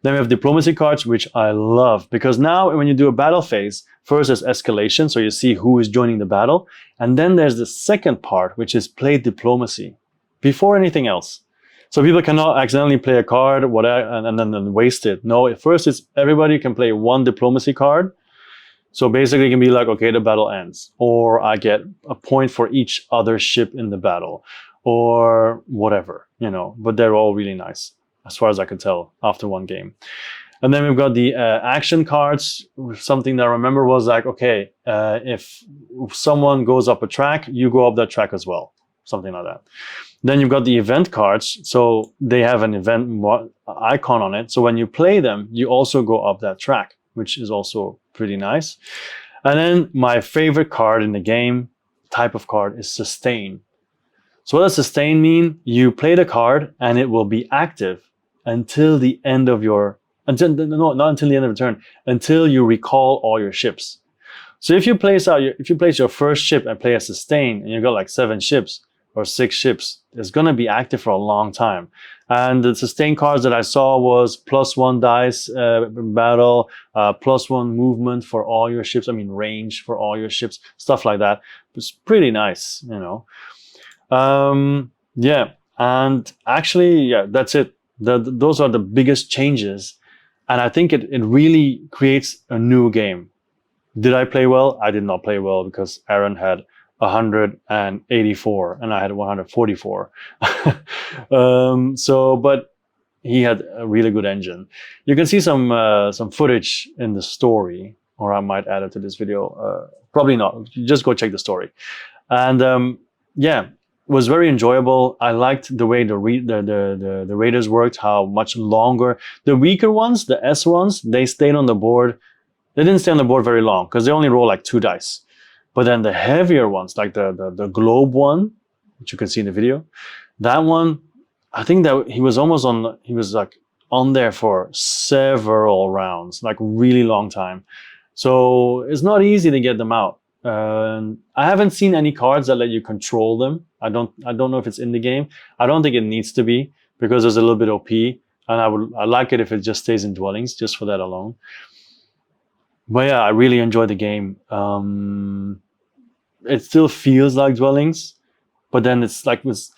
Then we have diplomacy cards, which I love because now when you do a battle phase, first there's escalation, so you see who is joining the battle. And then there's the second part, which is play diplomacy before anything else. So people cannot accidentally play a card, whatever, and then waste it. No, at first it's everybody can play one diplomacy card. So basically it can be like, okay, the battle ends, or I get a point for each other ship in the battle, or whatever, you know, but they're all really nice, as far as I could tell after one game. And then we've got the action cards. Something that I remember was like, okay, if someone goes up a track, you go up that track as well, something like that. Then you've got the event cards. So they have an event icon on it. So when you play them, you also go up that track, which is also pretty nice. And then my favorite card in the game, type of card, is sustain. So what does sustain mean? You play the card and it will be active until the end of your, not until the end of the turn, until you recall all your ships. So if you place your first ship and play a sustain and you've got like 7 ships or 6 ships, it's going to be active for a long time. And the sustain cards that I saw was +1 dice battle, +1 movement for all your ships. I mean, range for all your ships, stuff like that. It's pretty nice, you know. Yeah, and actually, yeah, that's it. Those are the biggest changes. And I think it really creates a new game. Did I play well? I did not play well because Aaron had 184 and I had 144. But he had a really good engine. You can see some footage in the story, or I might add it to this video. Probably not. Just go check the story. And yeah, it was very enjoyable. I liked the way the raiders worked, how much longer. The weaker ones, the S ones, they stayed on the board. They didn't stay on the board very long because they only roll like 2 dice. But then the heavier ones, like the globe one, which you can see in the video, that one, I think that he was like on there for several rounds, like really long time. So it's not easy to get them out. I haven't seen any cards that let you control them. I don't know if it's in the game. I don't think it needs to be because there's a little bit OP, and I like it if it just stays in dwellings, just for that alone. But yeah, I really enjoy the game. It still feels like dwellings, but then it's like with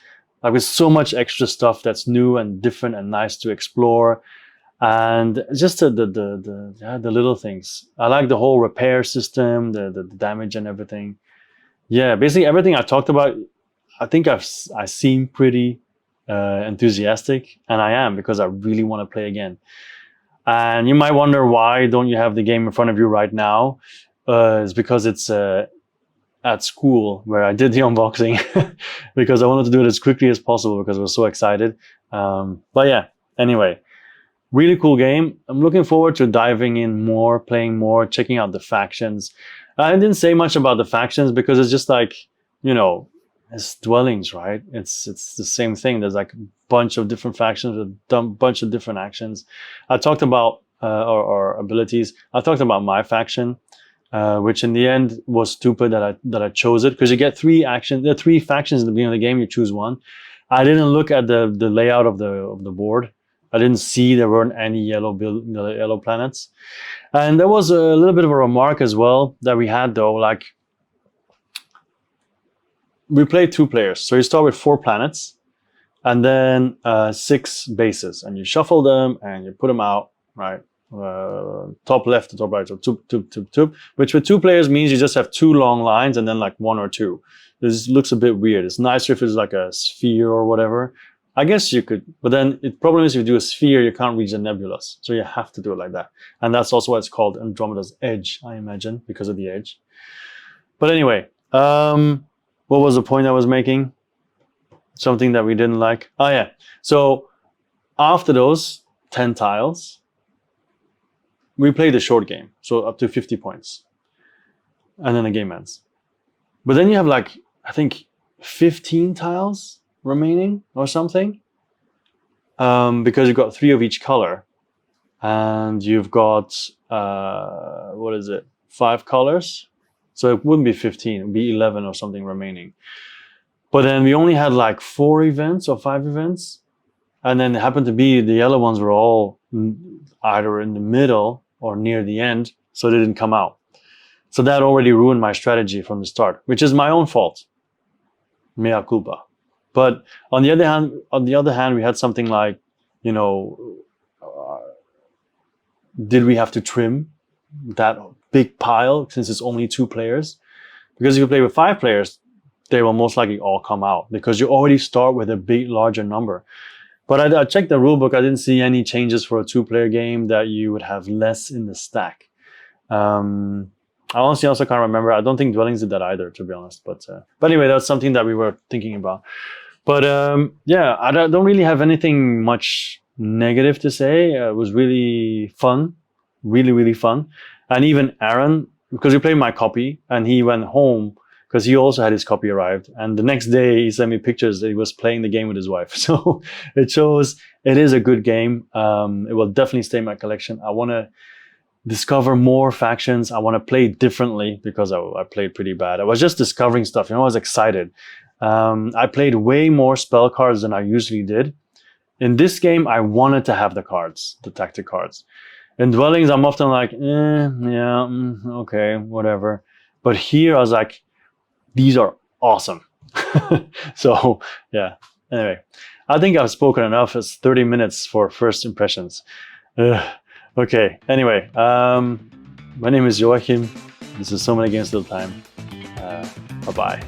so much extra stuff that's new and different and nice to explore, and just the little things. I like the whole repair system, the damage and everything. Yeah, basically everything I talked about, I think I seem pretty enthusiastic, and I am, because I really want to play again. And you might wonder, why don't you have the game in front of you right now? It's because it's at school where I did the unboxing because I wanted to do it as quickly as possible because I was so excited. But yeah, anyway, really cool game. I'm looking forward to diving in more, playing more, checking out the factions. I didn't say much about the factions because it's just like, you know, it's dwellings, right? It's the same thing. There's like a bunch of different factions with a bunch of different actions. I talked about or abilities. I talked about my faction, which in the end was stupid that I chose it, because you get 3 actions. There are 3 factions at the beginning of the game. You choose one. I didn't look at the layout of the board. I didn't see there weren't any yellow planets, and there was a little bit of a remark as well that we had though. Like, we play 2 players, so you start with 4 planets, and then 6 bases, and you shuffle them and you put them out, right? Top left to top right, so two, which with 2 players means you just have 2 long lines and then like 1 or 2. This looks a bit weird. It's nicer if it's like a sphere or whatever. I guess you could, but then the problem is if you do a sphere, you can't reach the nebulas. So you have to do it like that. And that's also why it's called Andromeda's Edge, I imagine, because of the edge. But anyway, what was the point I was making? Something that we didn't like. Oh yeah. So after those 10 tiles, we play the short game. So up to 50 points. And then the game ends. But then you have like, I think 15 tiles remaining or something, because you've got 3 of each color, and you've got what is it, 5 colors, so it wouldn't be 15, it would be 11 or something remaining. But then we only had like 4 events or 5 events, and then it happened to be the yellow ones were all either in the middle or near the end, so they didn't come out. So that already ruined my strategy from the start, which is my own fault. Mea culpa. But on the other hand, we had something like, you know, did we have to trim that big pile since it's only 2 players? Because if you play with 5 players, they will most likely all come out because you already start with a big, larger number. But I checked the rulebook. I didn't see any changes for a 2-player game that you would have less in the stack. I honestly also can't remember. I don't think Dwellings did that either, to be honest. But anyway, that's something that we were thinking about. But yeah, I don't really have anything much negative to say. It was really fun, really, really fun. And even Aaron, because he played my copy and he went home because he also had his copy arrived. And the next day he sent me pictures that he was playing the game with his wife. So it shows it is a good game. It will definitely stay in my collection. I want to discover more factions. I want to play differently because I played pretty bad. I was just discovering stuff. You know, I was excited. I played way more spell cards than I usually did. In this game, I wanted to have the cards, the tactic cards. In Dwellings, I'm often like, okay, whatever. But here, I was like, these are awesome. So, yeah. Anyway, I think I've spoken enough. It's 30 minutes for first impressions. Okay, anyway, my name is Joachim. This is So Many Games Little Time. Bye-bye.